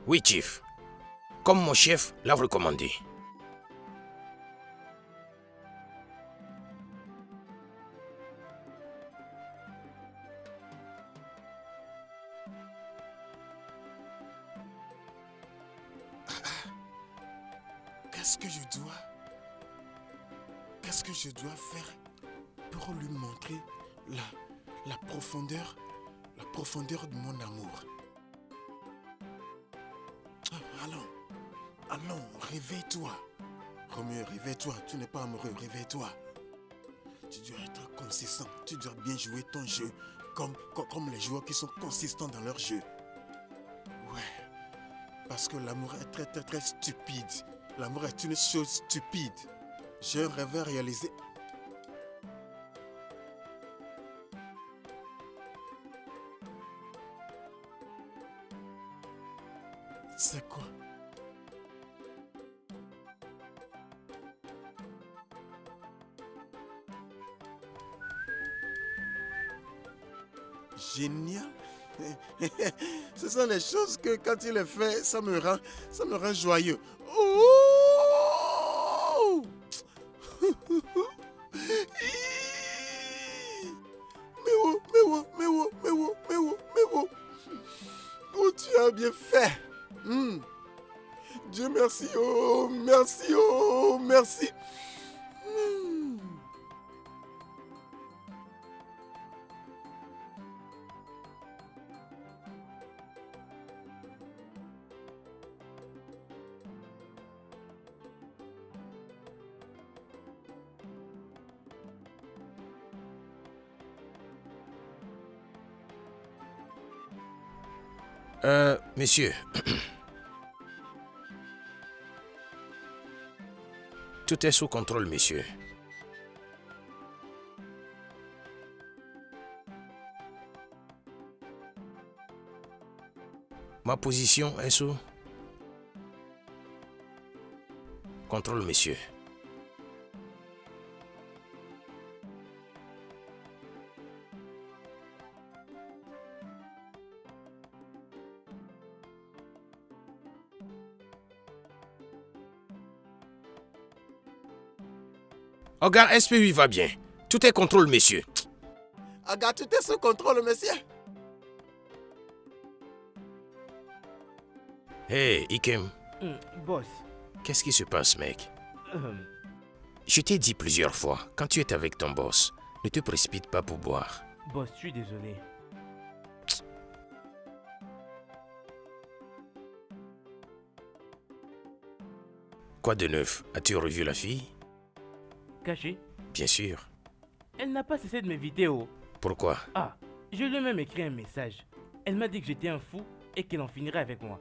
Oui, Chief. Comme mon chef l'a recommandé. Qu'est-ce que je dois faire pour lui montrer la profondeur de mon amour? Allons, réveille-toi. Roméo, réveille-toi. Tu n'es pas amoureux, réveille-toi. Tu dois être consistant. Tu dois bien jouer ton jeu comme les joueurs qui sont consistants dans leur jeu. Ouais. Parce que l'amour est très, très, très stupide. L'amour est une chose stupide. J'ai un rêve réalisé. C'est quoi? Génial. Ce sont les choses que quand il les fait, ça me rend joyeux. Oh! Oh, tu as bien fait. Dieu merci, oh, merci, oh, merci. Monsieur. Tout est sous contrôle, monsieur. Ma position est sous contrôle, monsieur. Regarde, SPU va bien. Tout est contrôle, monsieur. Regarde, tout est sous contrôle, monsieur. Hey, Ikem. Boss. Qu'est-ce qui se passe, mec? Je t'ai dit plusieurs fois, quand tu es avec ton boss, ne te précipite pas pour boire. Boss, je suis désolé. Quoi de neuf? As-tu revu la fille? Caché? Bien sûr. Elle n'a pas cessé de m'éviter, oh. Pourquoi? Ah, je lui ai même écrit un message. Elle m'a dit que j'étais un fou et qu'elle en finirait avec moi.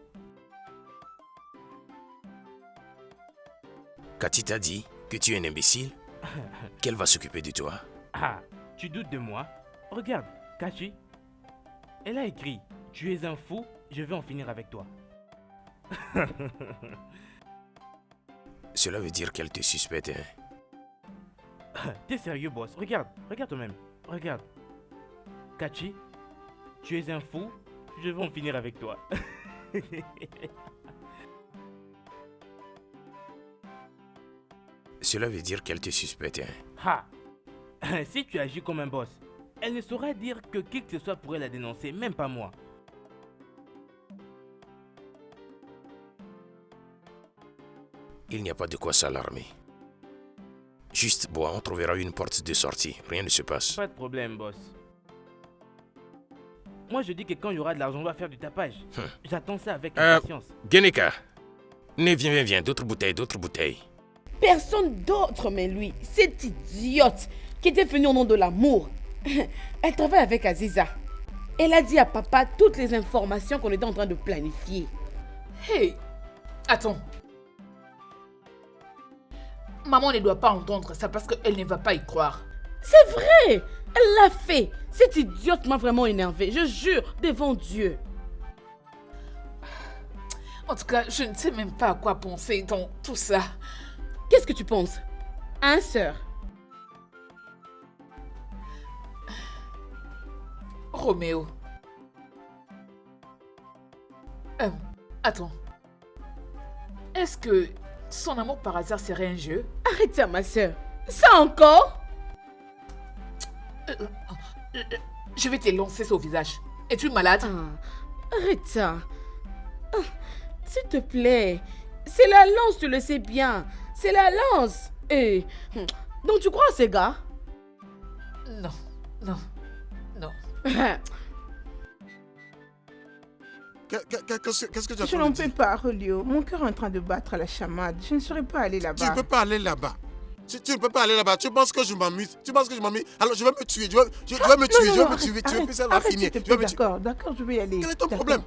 Cathy t'a dit que tu es un imbécile? Qu'elle va s'occuper de toi? Ah, tu doutes de moi? Regarde, Caché. Elle a écrit, tu es un fou, je vais en finir avec toi. Cela veut dire qu'elle te suspecte, hein? T'es sérieux, boss? Regarde toi-même. Regarde. Kachi, tu es un fou, je vais en finir avec toi. Cela veut dire qu'elle te suspecte, hein? Ha! Si tu agis comme un boss, elle ne saura dire que qui que ce soit pourrait la dénoncer, même pas moi. Il n'y a pas de quoi s'alarmer. Juste bois, on trouvera une porte de sortie. Rien ne se passe. Pas de problème, boss. Moi, je dis que quand il y aura de l'argent, on va faire du tapage. J'attends ça avec impatience. Geneka. Viens. D'autres bouteilles. Personne d'autre mais lui, cette idiote qui était venue au nom de l'amour. Elle travaille avec Aziza. Elle a dit à papa toutes les informations qu'on était en train de planifier. Hey, attends. Maman ne doit pas entendre ça parce qu'elle ne va pas y croire. C'est vrai, elle l'a fait. Cette idiote m'a vraiment énervée, je jure, devant Dieu. En tout cas, je ne sais même pas à quoi penser dans tout ça. Qu'est-ce que tu penses? Hein, sœur? Roméo. Attends. Est-ce que son amour par hasard serait un jeu? Arrête ça, ma sœur. Ça encore? Je vais te lancer ça au visage. Es-tu malade? Arrête ça. S'il te plaît. C'est la lance, tu le sais bien. C'est la lance. Et donc tu crois à ces gars? Non. Qu'est-ce que tu as Je n'en peux pas, Relio. Mon cœur est en train de battre à la chamade. Je ne saurais pas aller Tu là-bas. ne peux pas aller là-bas. Tu ne peux pas aller là-bas. Tu penses que je m'amuse. Tu penses que je m'amuse. Alors je vais me tuer. Je vais me tuer. Je vais me tuer. Tu veux que ça va finir. S'il te plaît, d'accord, d'accord, je vais y aller. Quel est ton D'accord. problème?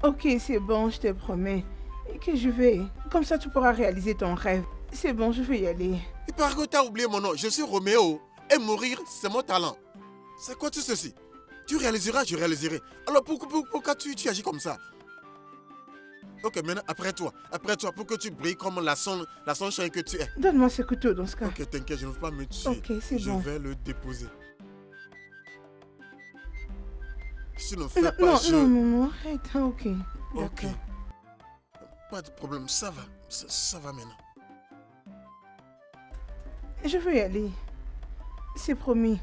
Ok, c'est bon, je te promets. Et que je vais. Comme ça, tu pourras réaliser ton rêve. C'est bon, je vais y aller. Il paraît que tu as oublié mon nom. Je suis Roméo. Et mourir, c'est mon talent. C'est quoi tout ceci? Tu réaliseras, je réaliserai. Alors pourquoi tu agis comme ça? Ok, maintenant, après toi, pour que tu brilles comme la sunshine que tu es. Donne-moi ce couteau dans ce cas. Ok, t'inquiète, je ne veux pas me tuer. Ok, c'est bon. Je vais le déposer. Si tu ne fais Non, pas, non, arrête. Ah, ok. Ok. D'accord. Pas de problème, ça va. Ça va maintenant. Je veux y aller. C'est promis.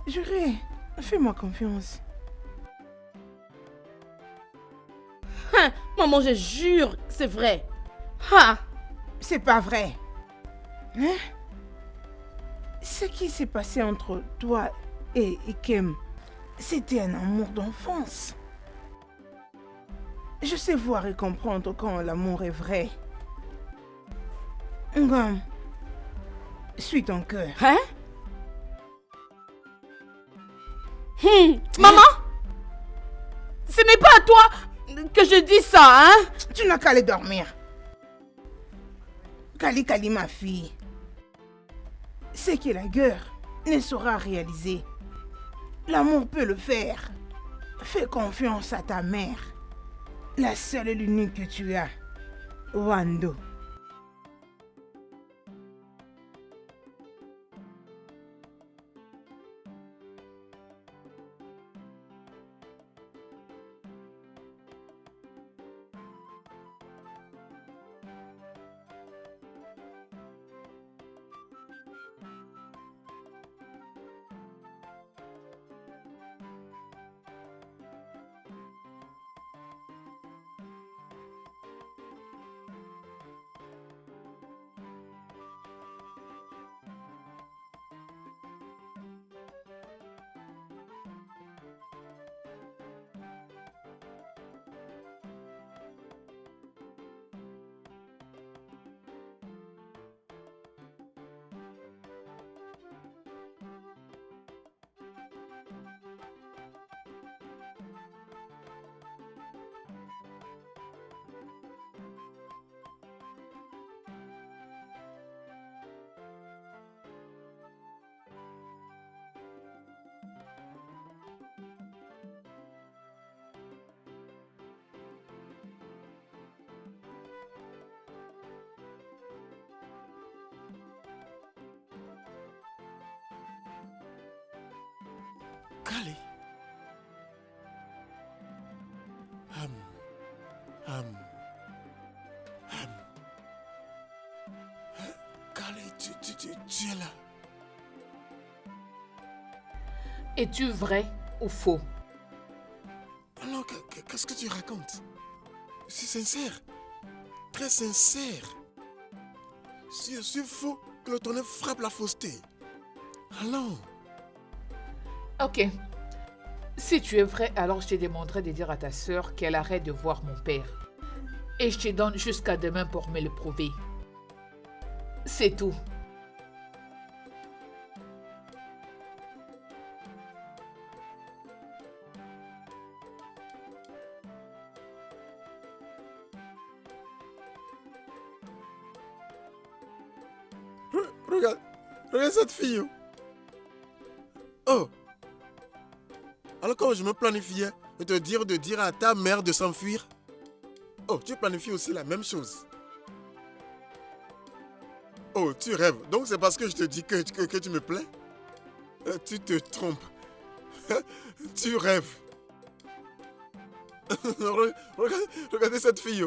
J'irai. Fais-moi confiance. Hein, maman, je jure, c'est vrai. Ha! C'est pas vrai. Hein? Ce qui s'est passé entre toi et Kem, c'était un amour d'enfance. Je sais voir et comprendre quand l'amour est vrai. Ngam, suis ton cœur. Hein? Maman? Ce n'est pas à toi que je dis ça, hein? Tu n'as qu'à aller dormir. Kali, ma fille. Ce que la guerre ne saura réaliser, l'amour peut le faire. Fais confiance à ta mère. La seule et l'unique que tu as. Wando. Kali. Kali, tu es là. Es-tu vrai ou faux? Alors, qu'est-ce que tu racontes? Je suis sincère. Très sincère. Si je suis faux, que le tonnerre frappe la fausseté. Allons. Ok. Si tu es vrai, alors je te demanderai de dire à ta sœur qu'elle arrête de voir mon père. Et je te donne jusqu'à demain pour me le prouver. C'est tout. Regarde cette fille. Oh. Alors comme je me planifiais de dire à ta mère de s'enfuir. Oh, tu planifies aussi la même chose. Oh, tu rêves. Donc c'est parce que je te dis que tu me plais? Tu te trompes. Tu rêves. Regardez cette fille.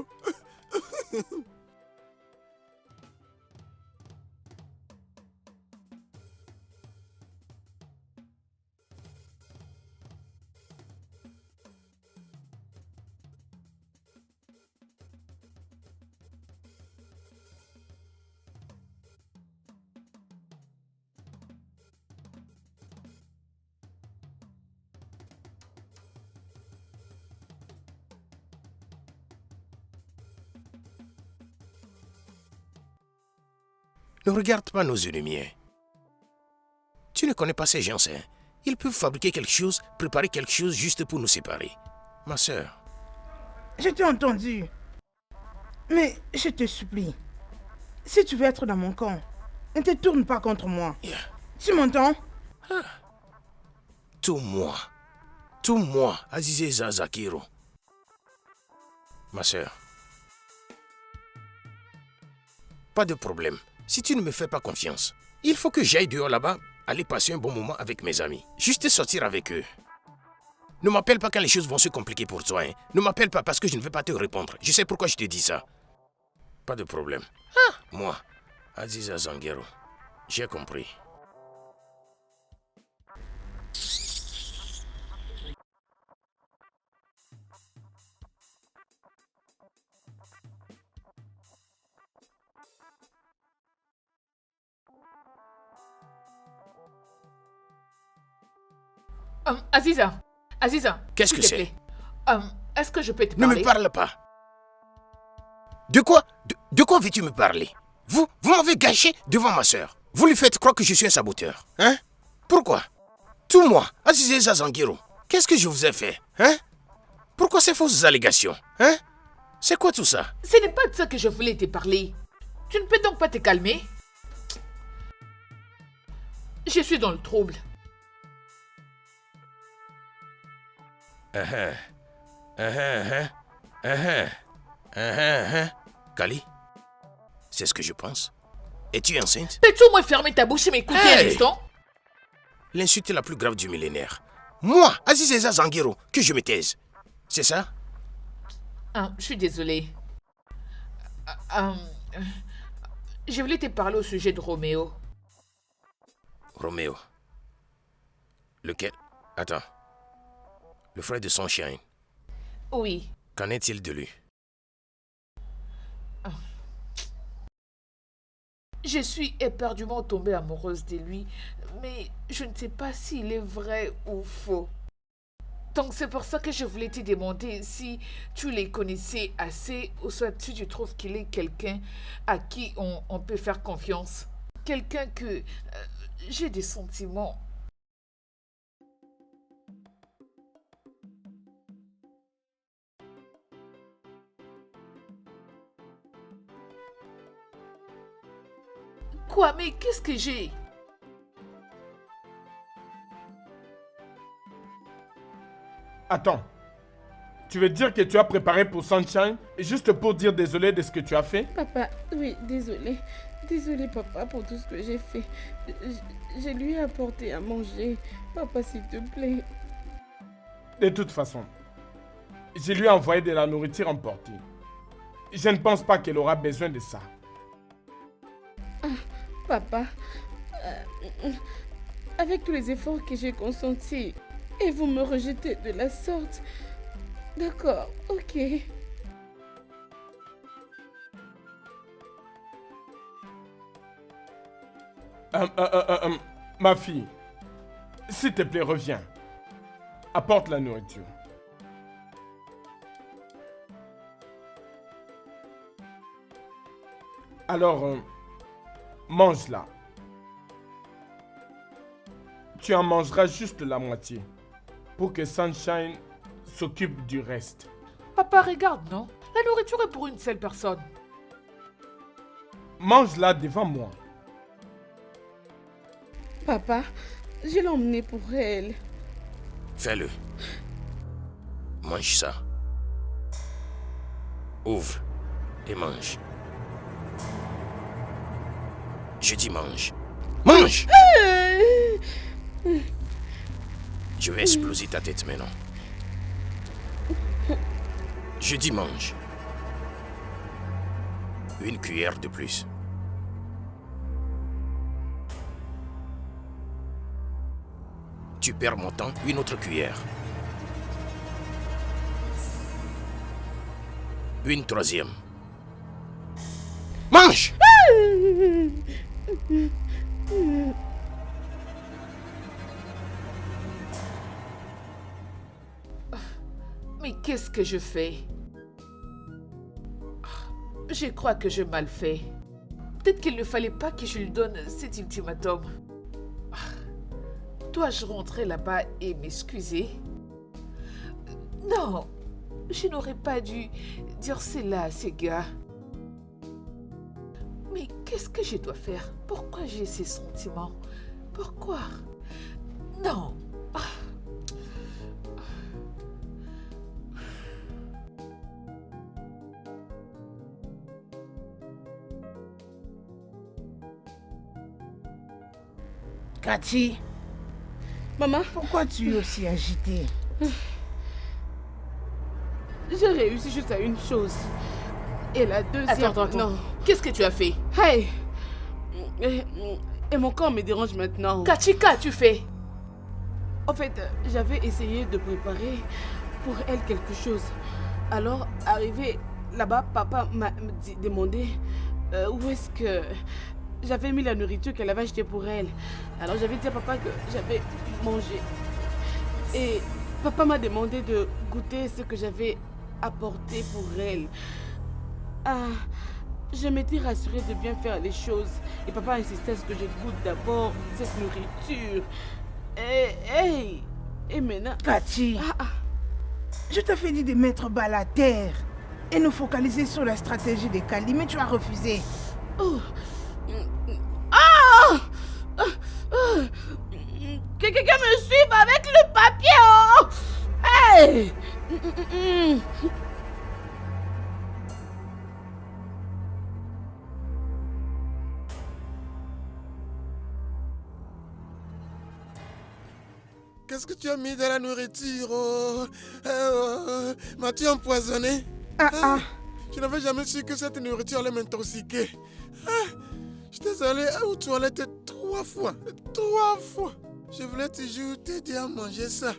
Ne regarde pas nos ennemis. Tu ne connais pas ces gens, hein? Ils peuvent fabriquer quelque chose, préparer quelque chose juste pour nous séparer. Ma sœur. Je t'ai entendu. Mais je te supplie, si tu veux être dans mon camp, ne te tourne pas contre moi. Yeah. Tu m'entends? Tout moi, Azizeza Zakiro. Ma sœur. Pas de problème. Si tu ne me fais pas confiance, il faut que j'aille dehors là-bas, aller passer un bon moment avec mes amis. Juste sortir avec eux. Ne m'appelle pas quand les choses vont se compliquer pour toi. Hein. Ne m'appelle pas parce que je ne vais pas te répondre. Je sais pourquoi je te dis ça. Pas de problème. Moi, Aziza Zangero, j'ai compris. Aziza, Qu'est-ce que s'il te c'est? plaît. Est-ce que je peux te Ne parler? me parle pas. De quoi veux-tu me parler? Vous m'avez gâché devant ma sœur. Vous lui faites croire que je suis un saboteur. Hein? Pourquoi? Tout moi, Azizeza Zangiro. Qu'est-ce que je vous ai fait? Hein? Pourquoi ces fausses allégations? Hein? C'est quoi tout ça? Ce n'est pas de ça que je voulais te parler. Tu ne peux donc pas te calmer? Je suis dans le trouble. Kali, c'est ce que je pense. Es-tu enceinte? Peux-tu au moins fermer ta bouche et m'écouter un instant? L'insulte la plus grave du millénaire. Moi, Azizeza Zangiro, que je me taise. C'est ça? Je suis désolée. Je voulais te parler au sujet de Roméo. Roméo. Lequel? Attends. Le frère de Sunshine. Oui. Qu'en est-il de lui? Je suis éperdument tombée amoureuse de lui, mais je ne sais pas s'il est vrai ou faux. Donc c'est pour ça que je voulais te demander si tu les connaissais assez ou soit si tu trouves qu'il est quelqu'un à qui on peut faire confiance. Quelqu'un que j'ai des sentiments. Quoi? Mais qu'est-ce que j'ai? Attends. Tu veux dire que tu as préparé pour Sunshine juste pour dire désolé de ce que tu as fait? Papa, oui, désolé. Désolé, papa, pour tout ce que j'ai fait. Je lui ai apporté à manger. Papa, s'il te plaît. De toute façon, je lui ai envoyé de la nourriture emportée. Je ne pense pas qu'elle aura besoin de ça. Papa, avec tous les efforts que j'ai consentis, et vous me rejetez de la sorte. D'accord, ok. Ma fille, s'il te plaît, reviens. Apporte la nourriture. Alors, mange-la. Tu en mangeras juste la moitié pour que Sunshine s'occupe du reste. Papa, regarde, non? La nourriture est pour une seule personne. Mange-la devant moi. Papa, je l'ai emmené pour elle. Fais-le. Mange ça. Ouvre et mange. Je dis mange. Mange! Je vais exploser ta tête maintenant. Je dis mange. Une cuillère de plus. Tu perds mon temps, une autre cuillère. Une troisième. Mange! Mais qu'est-ce que je fais? Je crois que j'ai mal fait. Peut-être qu'il ne fallait pas que je lui donne cet ultimatum. Dois-je rentrer là-bas et m'excuser? Non, je n'aurais pas dû dire cela à ces gars. Mais qu'est-ce que je dois faire? Pourquoi j'ai ces sentiments? Pourquoi? Non. Cathy, Maman, pourquoi tu es aussi agitée? j'ai réussi juste à une chose. Et la deuxième... Attends. Non. Qu'est-ce que tu as fait? Hey! Et mon corps me dérange maintenant. Cathy, qu'as-tu fait? En fait, j'avais essayé de préparer pour elle quelque chose. Alors, arrivé là-bas, papa m'a demandé où est-ce que j'avais mis la nourriture qu'elle avait achetée pour elle. Alors, j'avais dit à papa que j'avais mangé. Et papa m'a demandé de goûter ce que j'avais apporté pour elle. Je m'étais rassurée de bien faire les choses. Et papa insistait à ce que je goûte d'abord cette nourriture. Et maintenant... Cathy, je t'ai fait dire de mettre bas la terre et nous focaliser sur la stratégie de Kali, mais tu as refusé. Que quelqu'un me suive avec le papier, oh! Hey! Qu'est-ce que tu as mis dans la nourriture? M'as-tu empoisonné? Je n'avais jamais su que cette nourriture allait m'intoxiquer. Je suis allé aux toilettes 3 fois. 3 fois. Je voulais toujours t'aider à manger ça.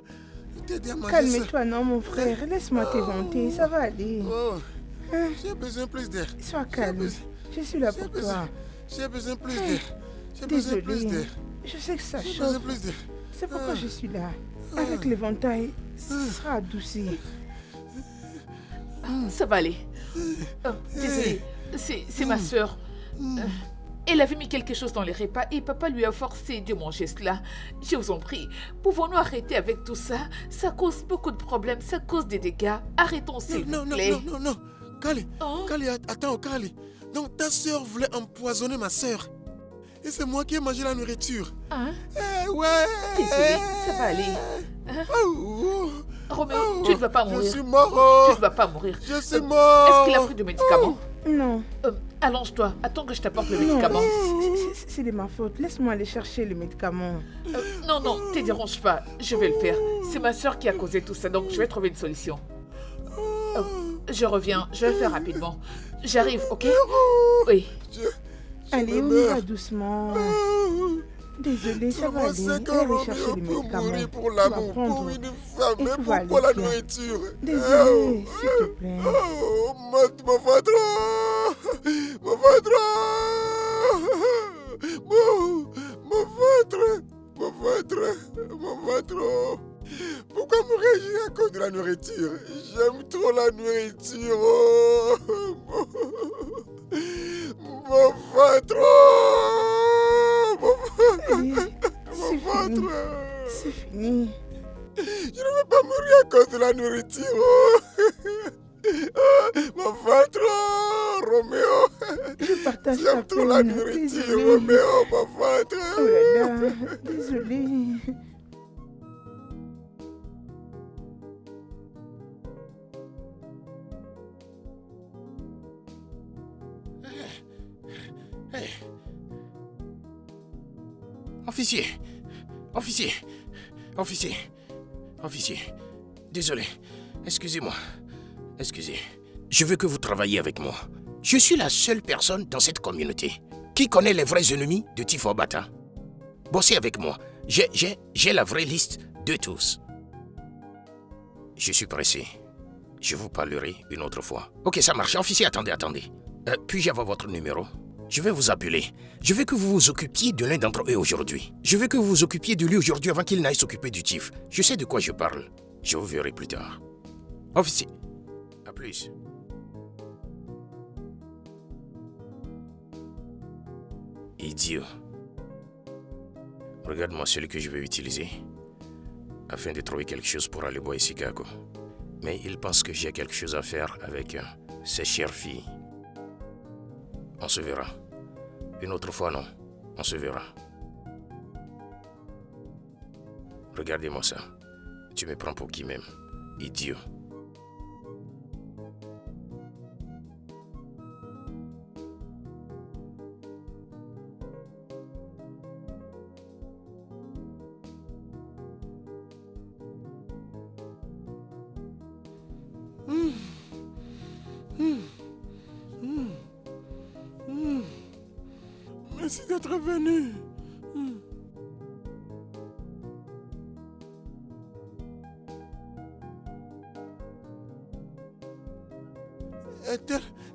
Calme-toi, non, mon frère. Laisse-moi t'éventer. Ça va aller. J'ai besoin plus d'air. Sois calme. Je suis là pour toi. J'ai besoin plus d'air. Désolée. Je sais que ça chauffe. C'est pourquoi je suis là. Avec l'éventail, ça sera adouci. Ça va aller. Désolée, c'est ma soeur. Elle avait mis quelque chose dans les repas et papa lui a forcé de manger cela. Je vous en prie, pouvons-nous arrêter avec tout ça? Ça cause beaucoup de problèmes, ça cause des dégâts. Arrêtons, s'il vous plaît. Non. Kali, attends, Kali. Donc ta soeur voulait empoisonner ma soeur. Et c'est moi qui ai mangé la nourriture. Ouais. Désolée, ça va aller. Roméo, tu ne vas pas mourir. Je suis mort. Tu ne vas pas mourir. Je suis mort. Est-ce qu'il a pris du médicament? Non. Allonge-toi, attends que je t'apporte le médicament. C'est de ma faute. Laisse-moi aller chercher le médicament. Non, ne te dérange pas. Je vais le faire. C'est ma soeur qui a causé tout ça, donc je vais trouver une solution. Je reviens, je vais le faire rapidement. J'arrive, ok? Oui. Allez, on y va doucement. Désolée, ça va aller. Allez chercher les médicaments. Pour l'amour, pour une femme, mais pourquoi la nourriture? Désolée, s'il te plaît. Mon ventre! Pourquoi mourrais-je à cause de la nourriture? J'aime trop la nourriture. Mon ventre! C'est fini. Je ne veux pas mourir à cause de la nourriture. Mon ventre, Roméo. Je partage ta peine. J'aime trop la nourriture, Roméo, mon ventre. Oh là là, désolée. Officier, désolé, excusez-moi, je veux que vous travailliez avec moi. Je suis la seule personne dans cette communauté qui connaît les vrais ennemis de Tifo Bata. Bossez avec moi, j'ai la vraie liste de tous. Je suis pressé, je vous parlerai une autre fois. Ok, ça marche, officier, attendez. Puis-je avoir votre numéro? Je vais vous appeler. Je veux que vous vous occupiez de l'un d'entre eux aujourd'hui. Je veux que vous vous occupiez de lui aujourd'hui avant qu'il n'aille s'occuper du Tif. Je sais de quoi je parle. Je vous verrai plus tard. Officier, à plus. Idiot. Regarde-moi celui que je vais utiliser afin de trouver quelque chose pour aller boire ici, Chicago. Mais il pense que j'ai quelque chose à faire avec ces chères filles. On se verra. Une autre fois, non. On se verra. Regardez-moi ça. Tu me prends pour qui même? Idiot. Merci d'être venu.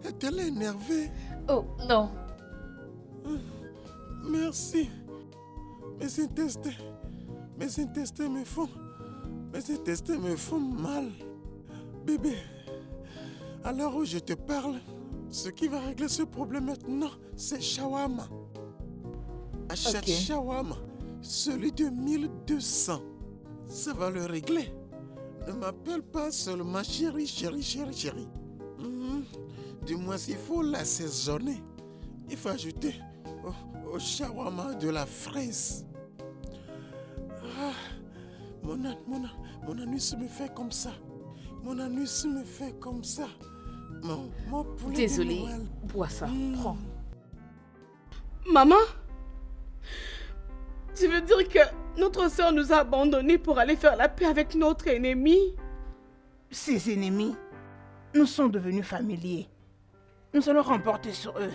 Est-elle énervée? Oh, non. Merci. Mes intestins me font mal. Bébé, à l'heure où je te parle, ce qui va régler ce problème maintenant, c'est shawarma. Achète Ok. shawarma, celui de 1200. Ça va le régler. Ne m'appelle pas seulement chérie. Du moins, il faut l'assaisonner. Il faut ajouter au shawarma de la fraise. Ah, mon anus me fait comme ça. Mon poulet de Désolé. Noël. Bois ça. Prends. Maman, tu veux dire que notre soeur nous a abandonnés pour aller faire la paix avec notre ennemi? Ces ennemis nous sont devenus familiers. Nous allons remporter sur eux.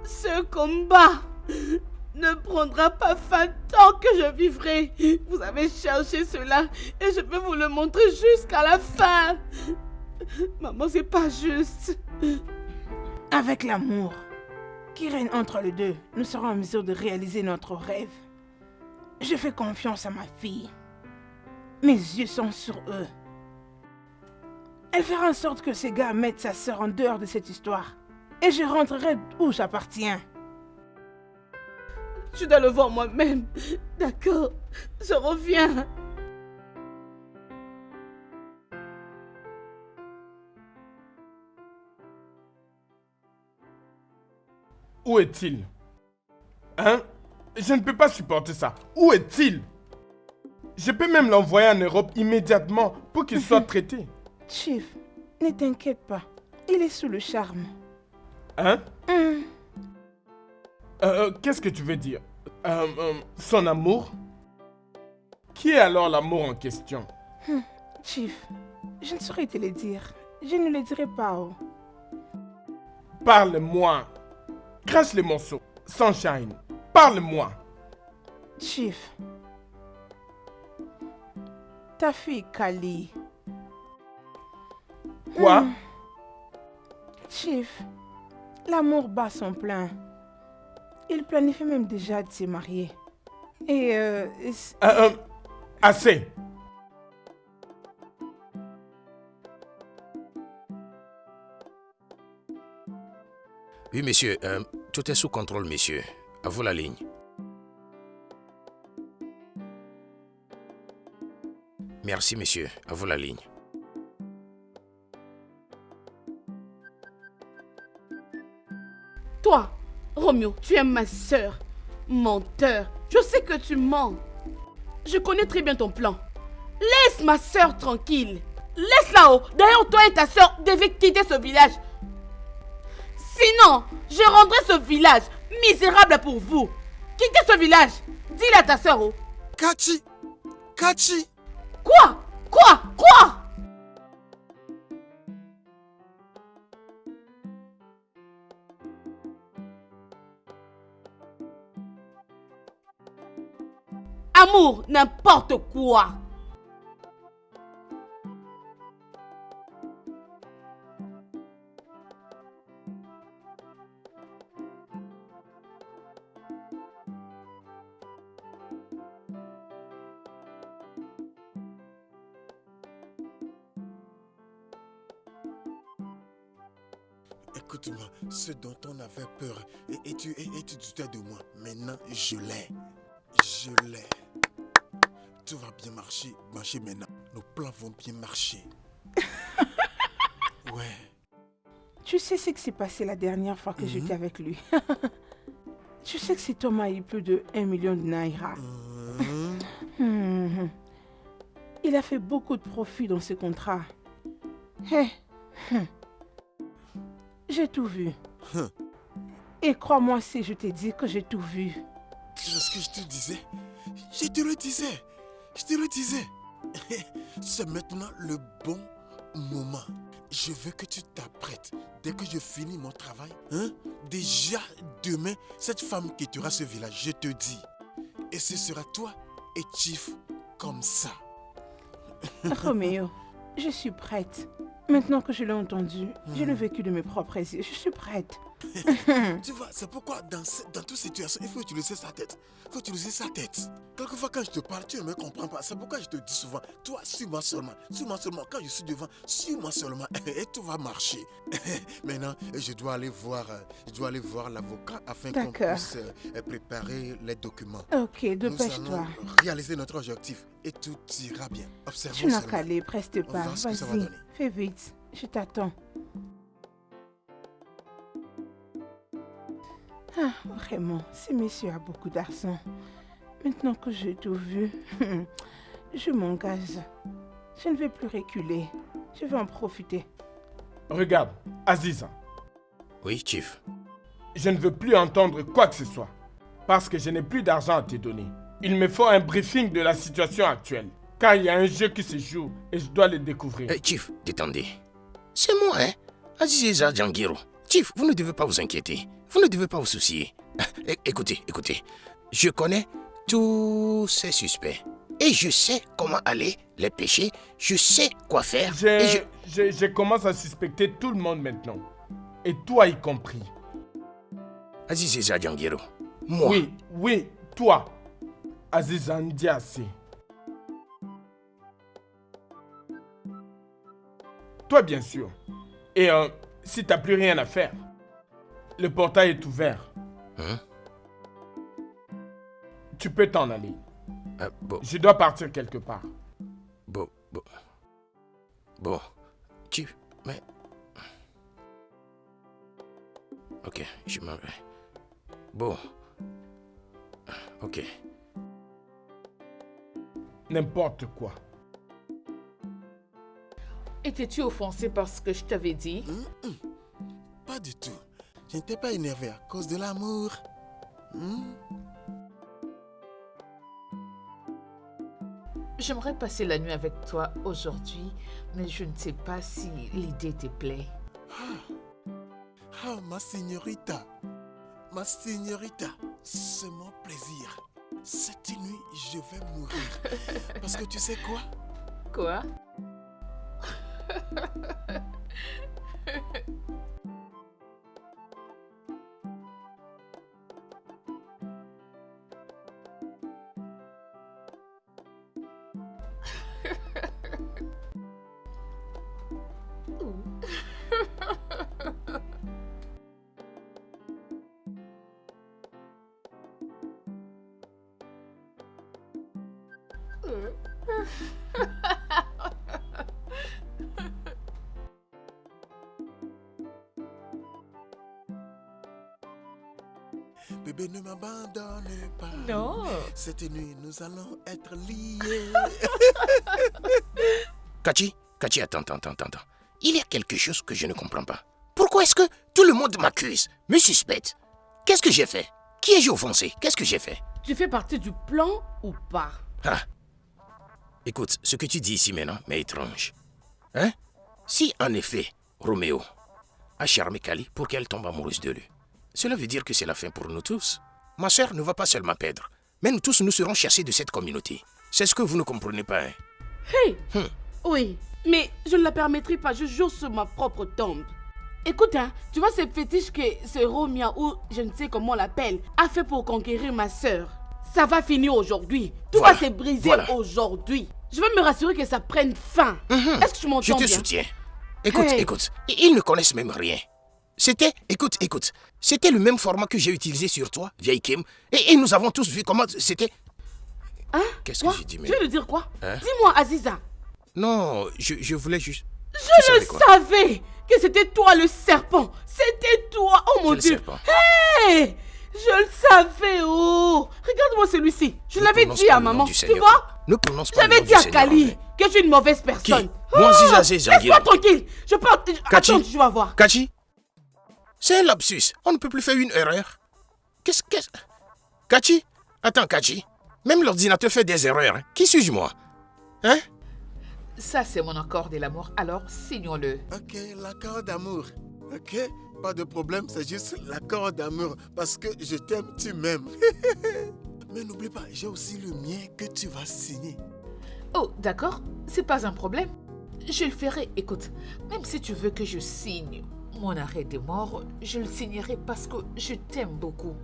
Ce combat ne prendra pas fin tant que je vivrai. Vous avez cherché cela et je vais vous le montrer jusqu'à la fin. Maman, c'est pas juste. Avec l'amour qui règne entre les deux, nous serons en mesure de réaliser notre rêve. Je fais confiance à ma fille. Mes yeux sont sur eux. Elle fera en sorte que ces gars mettent sa sœur en dehors de cette histoire. Et je rentrerai où j'appartiens. Je dois le voir moi-même. D'accord, je reviens. Où est-il? Hein? Je ne peux pas supporter ça. Où est-il? Je peux même l'envoyer en Europe immédiatement pour qu'il soit traité. Chief, ne t'inquiète pas. Il est sous le charme. Hein? Qu'est-ce que tu veux dire? Son amour? Qui est alors l'amour en question? Chief, je ne saurais te le dire. Je ne le dirai pas. Oh. Parle-moi. Crache les morceaux. Sunshine. Parle-moi. Chief, ta fille Kali. Quoi? Chief, l'amour bat son plein. Il planifie même déjà de se marier. Et Assez. Oui, monsieur. Tout est sous contrôle, monsieur. À vous la ligne. Merci, monsieur. À vous la ligne. Toi, Romeo, tu es ma sœur. Menteur. Je sais que tu mens. Je connais très bien ton plan. Laisse ma sœur tranquille. Laisse-la haut. D'ailleurs, toi et ta sœur devez quitter ce village. Sinon, je rendrai ce village misérable pour vous. Quittez ce village. Dis-le à ta sœur. Oh. Kachi. Quoi? Amour, n'importe quoi. Écoute-moi, ce dont on avait peur et tu doutais de moi, maintenant je l'ai. Je l'ai. Tout va bien marcher maintenant. Nos plans vont bien marcher. Ouais. Tu sais ce qui s'est passé la dernière fois que j'étais avec lui. Tu sais que cet homme a eu plus de 1 million de naira. Il a fait beaucoup de profit dans ce contrat. J'ai tout vu. Et crois-moi si je t'ai dit que j'ai tout vu. Qu'est-ce que je te disais? Je te le disais. C'est maintenant le bon moment. Je veux que tu t'apprêtes. Dès que je finis mon travail, déjà demain, cette femme quittera ce village, je te dis. Et ce sera toi et Chief comme ça. Roméo, je suis prête. Maintenant que je l'ai entendu, je l'ai vécu de mes propres yeux. Je suis prête. Tu vois, c'est pourquoi dans toute situation, il faut utiliser sa tête. Quelquefois, quand je te parle, tu ne me comprends pas. C'est pourquoi je te dis souvent, toi, suis-moi seulement. Quand je suis devant, suis-moi seulement. Et tout va marcher. Maintenant, je dois aller voir l'avocat afin qu'on puisse préparer les documents. Ok, dépêche-toi. Nous allons réaliser notre objectif et tout ira bien. Observons Tu n'as seulement. qu'à aller, presse pas. Vas-y, fais vite. Je t'attends. Ah, vraiment, ce monsieur a beaucoup d'argent. Maintenant que j'ai tout vu, je m'engage. Je ne vais plus reculer. Je vais en profiter. Regarde, Aziza. Oui, Chief. Je ne veux plus entendre quoi que ce soit. Parce que je n'ai plus d'argent à te donner. Il me faut un briefing de la situation actuelle. Car il y a un jeu qui se joue et je dois le découvrir. Chief, détendez. C'est moi, Aziza Djangiro. Chief, vous ne devez pas vous inquiéter. Vous ne devez pas vous soucier. Écoutez. Je connais tous ces suspects. Et je sais comment aller les pêcher. Je sais quoi faire. Je commence à suspecter tout le monde maintenant. Et toi y compris. Aziza Djangiro. Moi. Oui, toi. Aziza Ndiasse. Toi, bien sûr. Et si t'as plus rien à faire, le portail est ouvert. Tu peux t'en aller. Bon. Je dois partir quelque part. Bon. Chief, mais... Ok, je m'en vais. Bon. Ok. N'importe quoi. Étais-tu offensé par ce que je t'avais dit? Pas du tout. Je n'étais pas énervé à cause de l'amour. J'aimerais passer la nuit avec toi aujourd'hui, mais je ne sais pas si l'idée te plaît. Ma signorita, c'est mon plaisir. Cette nuit, je vais mourir. Parce que tu sais quoi? Quoi? Bébé, ne m'abandonne pas. Non. Cette nuit, nous allons être liés. Kachi, attends. Il y a quelque chose que je ne comprends pas. Pourquoi est-ce que tout le monde m'accuse, me suspecte? Qu'est-ce que j'ai fait? Qui ai-je offensé? Qu'est-ce que j'ai fait? Tu fais partie du plan ou pas? Écoute, ce que tu dis ici maintenant m'est étrange. Si en effet, Roméo a charmé Kali pour qu'elle tombe amoureuse de lui, cela veut dire que c'est la fin pour nous tous. Ma soeur ne va pas seulement perdre, mais nous tous nous serons chassés de cette communauté. C'est ce que vous ne comprenez pas, Hey! Oui, mais je ne la permettrai pas, je jure sur ma propre tombe. Écoute, tu vois ce fétiche que ce Romia, ou je ne sais comment on l'appelle, a fait pour conquérir ma soeur. Ça va finir aujourd'hui. Tout va se briser aujourd'hui. Je veux me rassurer que ça prenne fin. Est-ce que tu m'entends bien? Je te soutiens. Écoute, ils ne connaissent même rien. C'était, écoute, c'était le même format que j'ai utilisé sur toi, vieille Kim. Et nous avons tous vu comment c'était... Hein? Qu'est-ce Quoi? que j'ai dit, mais... Tu veux le dire quoi? Hein? Dis-moi, Aziza. Non, je voulais juste... Je le savais que c'était toi le serpent. C'était toi. Oh mon Quel Dieu. serpent? Hey! Je le savais. Oh! Regarde-moi celui-ci. Je l'avais dit à maman. Tu vois? Ne prononce pas le J'avais nom dit du à Seigneur, Kali en fait. que je suis une mauvaise personne. Qui? Moi, Aziza, Aziza, laisse-moi tranquille. Je peux... Kachi? Attends, tu vas voir. Kachi? C'est un lapsus. On ne peut plus faire une erreur. Qu'est-ce... Kachi? Attends, Kachi. Même l'ordinateur fait des erreurs. Hein. Qui suis-je, moi? Hein? Ça, c'est mon accord de l'amour, alors signons-le. Ok, l'accord d'amour. Ok, pas de problème, c'est juste l'accord d'amour. Parce que je t'aime, tu m'aimes. Mais n'oublie pas, j'ai aussi le mien que tu vas signer. Oh, d'accord, c'est pas un problème. Je le ferai, écoute, même si tu veux que je signe mon arrêt de mort, je le signerai parce que je t'aime beaucoup.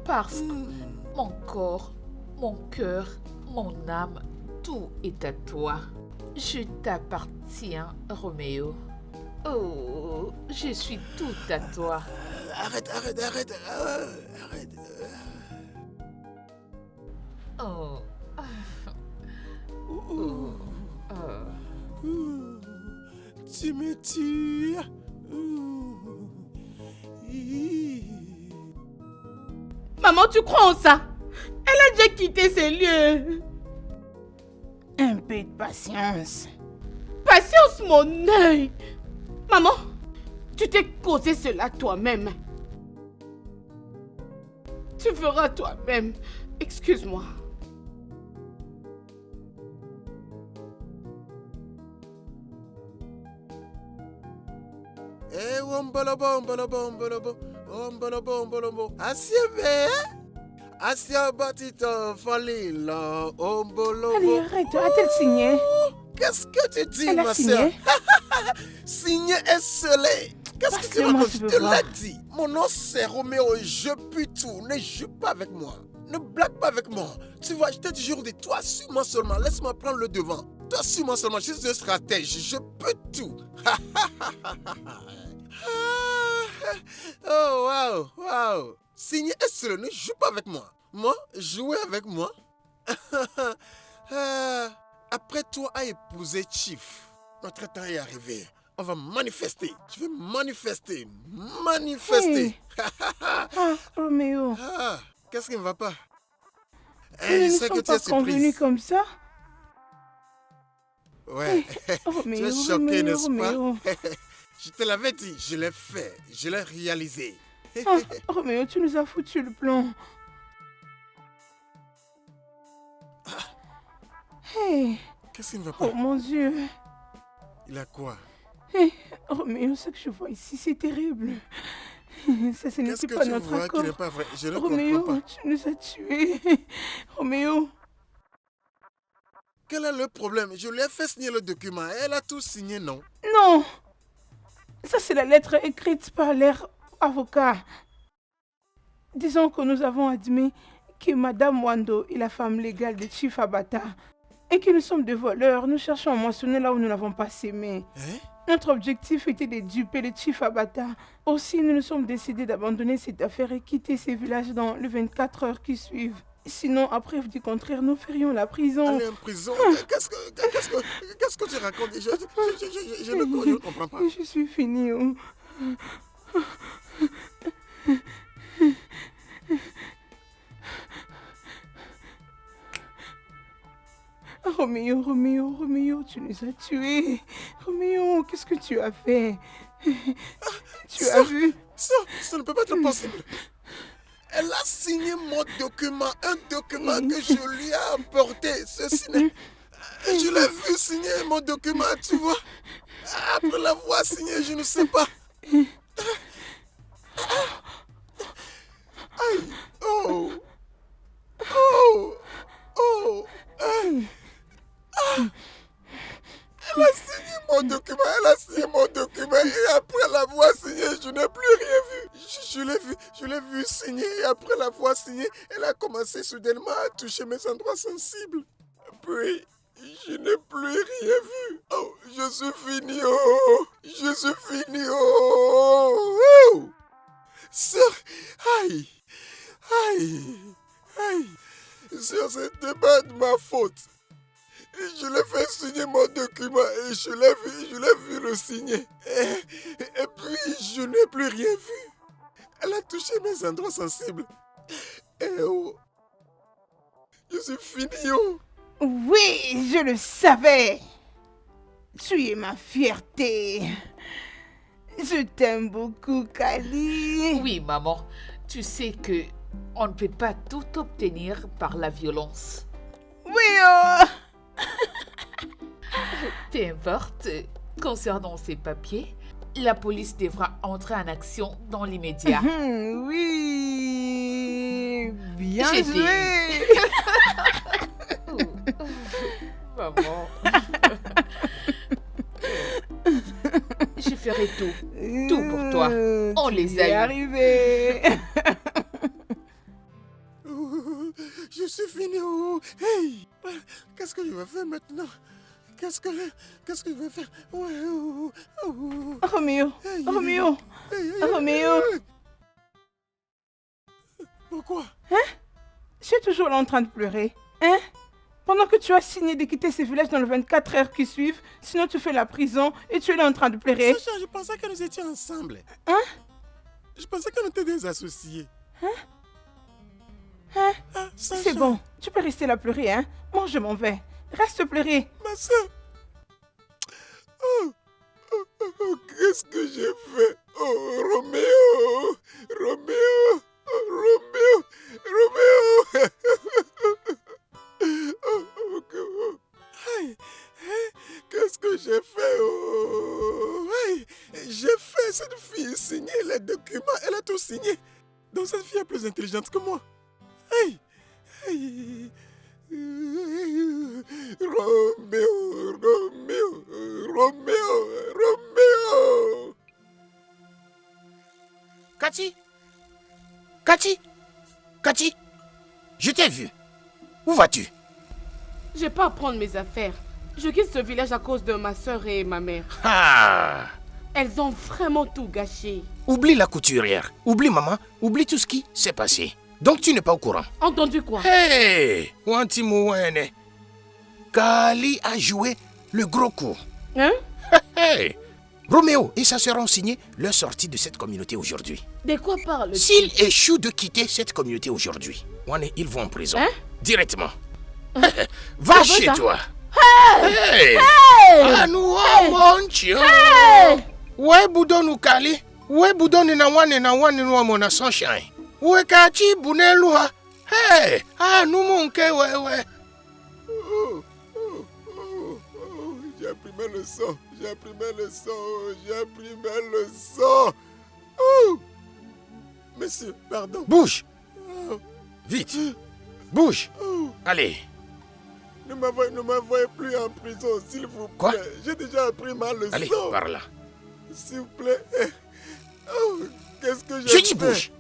Parce que mon corps, mon cœur, mon âme, tout est à toi. Je t'appartiens, Roméo. Oh, je suis tout à toi. Arrête. Oh. Tu me tues. Maman, tu crois en ça? Elle a déjà quitté ces lieux. Un peu de patience. Patience, mon œil. Maman, tu t'es causé cela toi-même. Tu feras toi-même. Excuse-moi. Eh, ombolobo. Asiebe. Asia batito falila, ombolobo. Allez, arrête, a-t-elle signé? Qu'est-ce que tu dis, Elle a ma signé. soeur? Signé et scellé. Qu'est-ce que tu racontes? Je te l'ai dit. Mon nom c'est Roméo, je pue tout. Ne joue pas avec moi. Ne blague pas avec moi. Tu vois, je t'ai toujours dit, toi, suis-moi seulement. Laisse-moi prendre le devant. Toi, suis-moi seulement. Je suis un stratège. Je peux tout. Oh, wow. Signé et scellé, ne joue pas avec moi. Moi, jouer avec moi. Après toi à épouser Chief, notre temps est arrivé. On va manifester. Je vais manifester. Hey. Roméo. Qu'est-ce qui ne va pas? Nous Je ne sais que sommes tu es pas convenus surprise. comme ça. Ouais. Roméo, Tu es choqué, n'est-ce Roméo. pas? Je te l'avais dit, je l'ai fait. Je l'ai réalisé. Roméo, tu nous as foutu le plan. Hey. Qu'est-ce qui ne va pas? Oh mon Dieu. Il a quoi? Hey, Roméo, ce que je vois ici, c'est terrible. Ça, ce Qu'est-ce n'était que pas tu notre vois accord. qui n'est pas vrai? Je ne Roméo, comprends pas. tu nous as tués. Roméo. Quel est le problème? Je lui ai fait signer le document. Elle a tout signé, non? Non. Ça, c'est la lettre écrite par leur avocat. Disons que nous avons admis que Madame Wando est la femme légale de Chief Abata et que nous sommes des voleurs. Nous cherchons à moissonner là où nous n'avons pas sémé. Notre objectif était de duper le Chief Abata. Aussi, nous nous sommes décidés d'abandonner cette affaire et quitter ces villages dans les 24 heures qui suivent. Sinon, à preuve du contraire, nous ferions la prison. Aller en prison? Qu'est-ce que tu racontes? Je ne comprends pas. Je suis finie. Oh. Roméo, tu nous as tués. Roméo, qu'est-ce que tu as fait? Tu as vu? Ça ne peut pas être possible. Elle a signé mon document, un document que je lui ai apporté. Ceci n'est... Je l'ai vu signer mon document, tu vois. Après l'avoir signé, je ne sais pas. Aïe. Oh. Elle a signé mon document, et après l'avoir signé, je n'ai plus rien vu. Je l'ai vu signer et après l'avoir signé, elle a commencé soudainement à toucher mes endroits sensibles. Puis, Je n'ai plus rien vu. Oh, je suis fini. Oh, je suis fini. Oh, oh. Sœur, aïe, aïe, aïe. Sœur, c'était pas de ma faute. Je l'ai fait signer mon document et je l'ai vu le signer. Et puis, je n'ai plus rien vu. Elle a touché mes endroits sensibles. Et oh, je suis fini. Oh. Oui, je le savais. Tu es ma fierté. Je t'aime beaucoup, Kali. Oui, maman. Tu sais que on ne peut pas tout obtenir par la violence. Oui, oh. Peu importe, concernant ces papiers, la police devra entrer en action dans l'immédiat. Oui, bien J'ai joué. Maman. Je ferai tout pour toi. On les a Tu es eus. arrivé. Je suis fini. Oh. Hey, qu'est-ce que je vais faire maintenant? Qu'est-ce que je vais faire? Ouais, oh, oh. Roméo, Hey, Roméo, hey, Roméo. Pourquoi? Tu es toujours là en train de pleurer, hein? Pendant que tu as signé de quitter ce village dans les 24 heures qui suivent, sinon tu fais la prison et tu es là en train de pleurer. Sacha, je pensais que nous étions ensemble. Hein? Je pensais qu'on était des associés. Hein? Ah, Sacha, C'est bon, tu peux rester là pleurer, hein? Moi je m'en vais. Reste pleurer. ma soeur. Oh, oh, oh, oh, qu'est-ce que j'ai fait? Oh, Roméo, Roméo, oh, Roméo, Roméo. Oh, oh, oh. Hey, hey, qu'est-ce que j'ai fait? Oh, hey, j'ai fait cette fille signer les documents. Elle a tout signé. Donc cette fille est plus intelligente que moi. Hey, hey. Roméo, Roméo, Roméo, Roméo. Cathy? Cathy? Cathy? Je t'ai vu. Où vas-tu? J'ai pas à prendre mes affaires. Je quitte ce village à cause de ma soeur et ma mère. Ah! Elles ont vraiment tout gâché. Oublie la couturière. Oublie maman. Oublie tout ce qui s'est passé. Donc tu n'es pas au courant. Entendu quoi? Hey! Wantimouane. Kali a joué le gros coup. Hein? Hey! Roméo et sa sœur ont signé leur sortie de cette communauté aujourd'hui. De quoi parle-tu? S'ils échouent de quitter cette communauté aujourd'hui, ils vont en prison. Hein? Directement. Va chez ça? toi. Hey! Ah, nous, oh mon Dieu! Ouais, boudon nous Kali. Ouais, boudon na wane nous mona sunshine. Ouais, Kachi bunelua. Hey! Ah, nous mon ke, ouais. Oh, oh, oh, oh. J'ai appris mes leçons. J'ai appris mes leçons. J'ai appris mes leçons. Oh! Monsieur, pardon. Bouge! Oh, Vite! Bouge! oh. Allez! Ne m'envoyez plus en prison, s'il vous plaît. Quoi? J'ai déjà appris ma leçon. Allez, par là. S'il vous plaît. Oh, qu'est-ce que j'ai Je dis fait? bouge!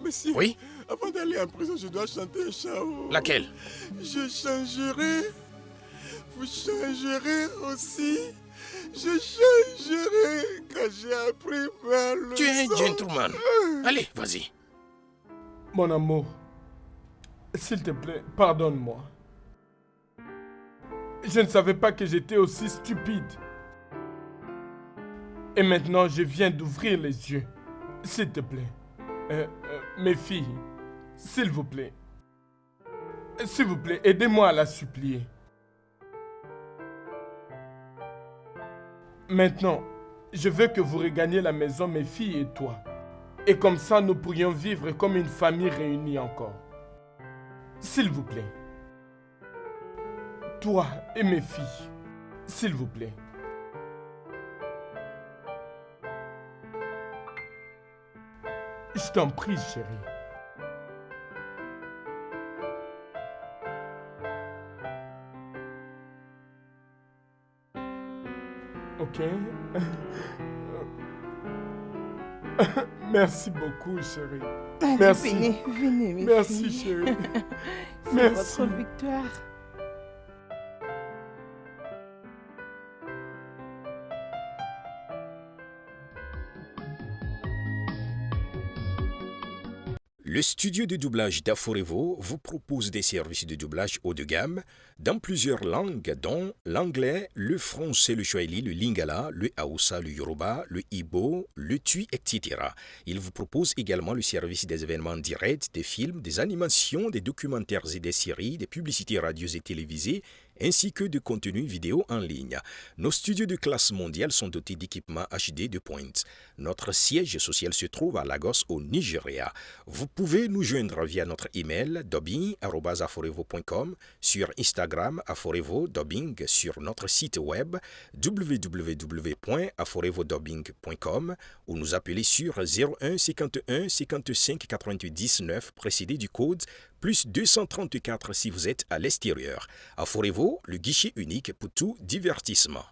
Monsieur, Oui? avant d'aller en prison, je dois chanter un chant. Laquelle? Je changerai. Vous changerez aussi. Je changerai quand j'ai appris ma leçon. Tu es un gentleman. Allez, vas-y. Mon amour, s'il te plaît, pardonne-moi. Je ne savais pas que j'étais aussi stupide. Et maintenant, je viens d'ouvrir les yeux. S'il te plaît. Mes filles, s'il vous plaît. S'il vous plaît, aidez-moi à la supplier. Maintenant, je veux que vous regagniez la maison, mes filles et toi. Et comme ça, nous pourrions vivre comme une famille réunie encore. S'il vous plaît. Toi et mes filles. S'il vous plaît. Je t'en prie, chérie. Ok. Merci beaucoup, chérie. Allez, Merci. Venez, mes Merci, filles. chérie. C'est Merci. votre victoire. Le studio de doublage d'Aforevo vous propose des services de doublage haut de gamme dans plusieurs langues, dont l'anglais, le français, le swahili, le lingala, le hausa, le yoruba, le ibo, le tui, etc. Il vous propose également le service des événements directs, des films, des animations, des documentaires et des séries, des publicités radio et télévisées, ainsi que de contenus vidéo en ligne. Nos studios de classe mondiale sont dotés d'équipements HD de pointe. Notre siège social se trouve à Lagos, au Nigeria. Vous pouvez nous joindre via notre email dubbing@aforevo.com, sur Instagram Aforevo Dubbing, sur notre site web www.aforevodubbing.com ou nous appeler sur 01 51 55 88 19 précédé du code plus 234 si vous êtes à l'extérieur. Aforevo, le guichet unique pour tout divertissement.